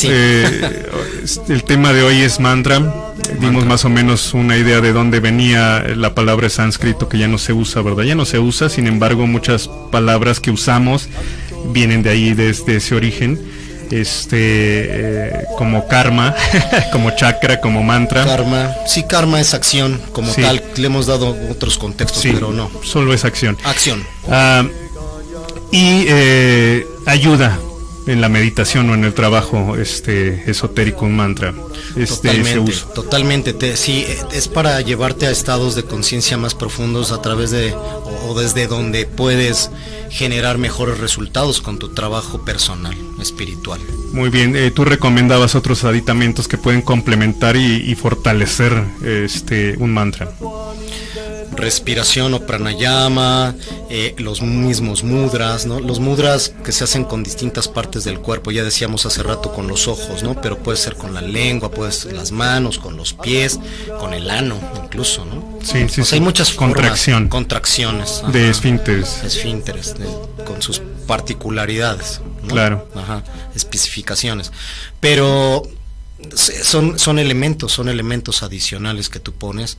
el tema de hoy es mantra. Dimos más o menos una idea de dónde venía la palabra sánscrito, que ya no se usa, ¿verdad? Ya no se usa, sin embargo, muchas palabras que usamos vienen de ahí, desde ese origen. Como karma, como chakra, como mantra. Karma, sí, karma es acción, como sí. Tal, le hemos dado otros contextos, sí, pero no. Solo es acción. Acción. Y ayuda en la meditación o en el trabajo esotérico, un mantra. Totalmente. Sí, es para llevarte a estados de conciencia más profundos a través de, o desde donde puedes generar mejores resultados con tu trabajo personal, espiritual. Muy bien, tú recomendabas otros aditamentos que pueden complementar y fortalecer un mantra. Respiración o pranayama, los mismos mudras, ¿no? Los mudras que se hacen con distintas partes del cuerpo, ya decíamos hace rato con los ojos, ¿no? Pero puede ser con la lengua, puede ser las manos, con los pies, con el ano incluso, ¿no? Sí. O sea, hay muchas contracciones. Ajá, de esfínteres. Con sus particularidades, ¿no? Claro. Ajá, especificaciones. Pero Son elementos adicionales que tú pones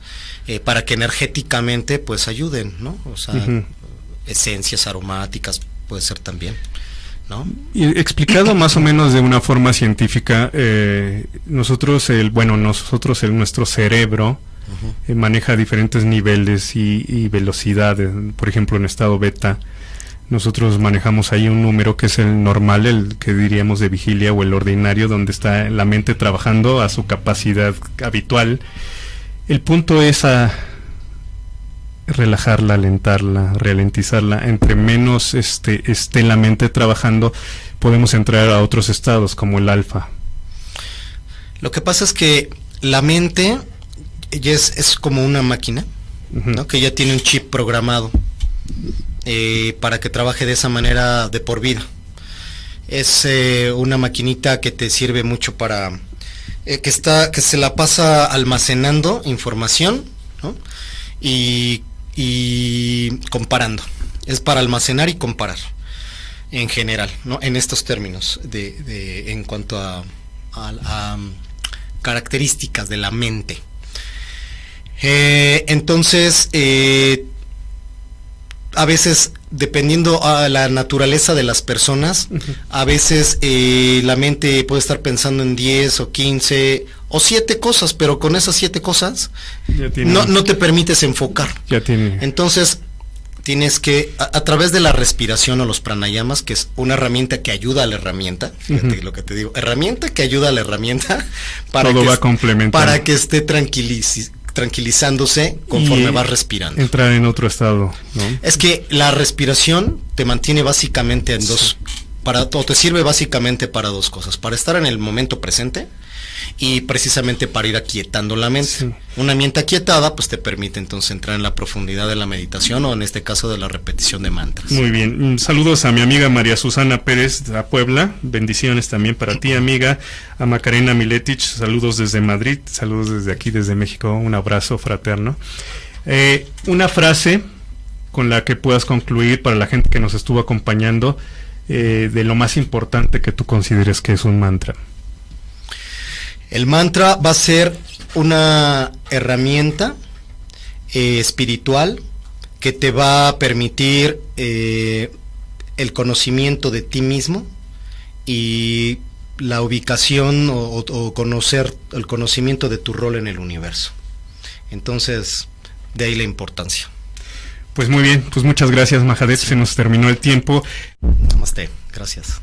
para que energéticamente pues ayuden, ¿no? O sea, esencias aromáticas puede ser también, ¿no? Y explicado más o menos de una forma científica, nuestro cerebro maneja diferentes niveles y velocidades. Por ejemplo, en estado beta, nosotros manejamos ahí un número que es el normal, el que diríamos de vigilia o el ordinario, donde está la mente trabajando a su capacidad habitual. El punto es a relajarla, alentarla, ralentizarla. Entre menos esté la mente trabajando, podemos entrar a otros estados como el alfa. Lo que pasa es que la mente ya es como una máquina, ¿no? Que ya tiene un chip programado para que trabaje de esa manera de por vida. Es una maquinita que te sirve mucho para que se la pasa almacenando información, ¿no? y comparando. Es para almacenar y comparar en general, ¿no? En estos términos en cuanto a características de la mente. Entonces, a veces, dependiendo a la naturaleza de las personas, a veces la mente puede estar pensando en 10 o 15 o 7 cosas, pero con esas 7 cosas no te permites enfocar. Entonces, tienes que, a través de la respiración o los pranayamas, que es una herramienta que ayuda a la herramienta, fíjate lo que te digo, herramienta que ayuda a la herramienta para que esté tranquilizándose conforme vas respirando. Entrar en otro estado, ¿no? Es que la respiración te mantiene básicamente en dos, o te sirve básicamente para dos cosas: para estar en el momento presente y precisamente para ir aquietando la mente. Sí. Una mente aquietada pues te permite entonces entrar en la profundidad de la meditación, o en este caso de la repetición de mantras. Muy bien, saludos a mi amiga María Susana Pérez a Puebla, bendiciones también para ti, amiga. A Macarena Miletich, saludos desde Madrid, saludos desde aquí, desde México, un abrazo fraterno. Una frase con la que puedas concluir para la gente que nos estuvo acompañando, de lo más importante que tú consideres que es un mantra. El mantra va a ser una herramienta espiritual que te va a permitir el conocimiento de ti mismo y la ubicación o conocer el conocimiento de tu rol en el universo. Entonces, de ahí la importancia. Pues muy bien, pues muchas gracias, Mahadev, se nos terminó el tiempo. Namaste, gracias.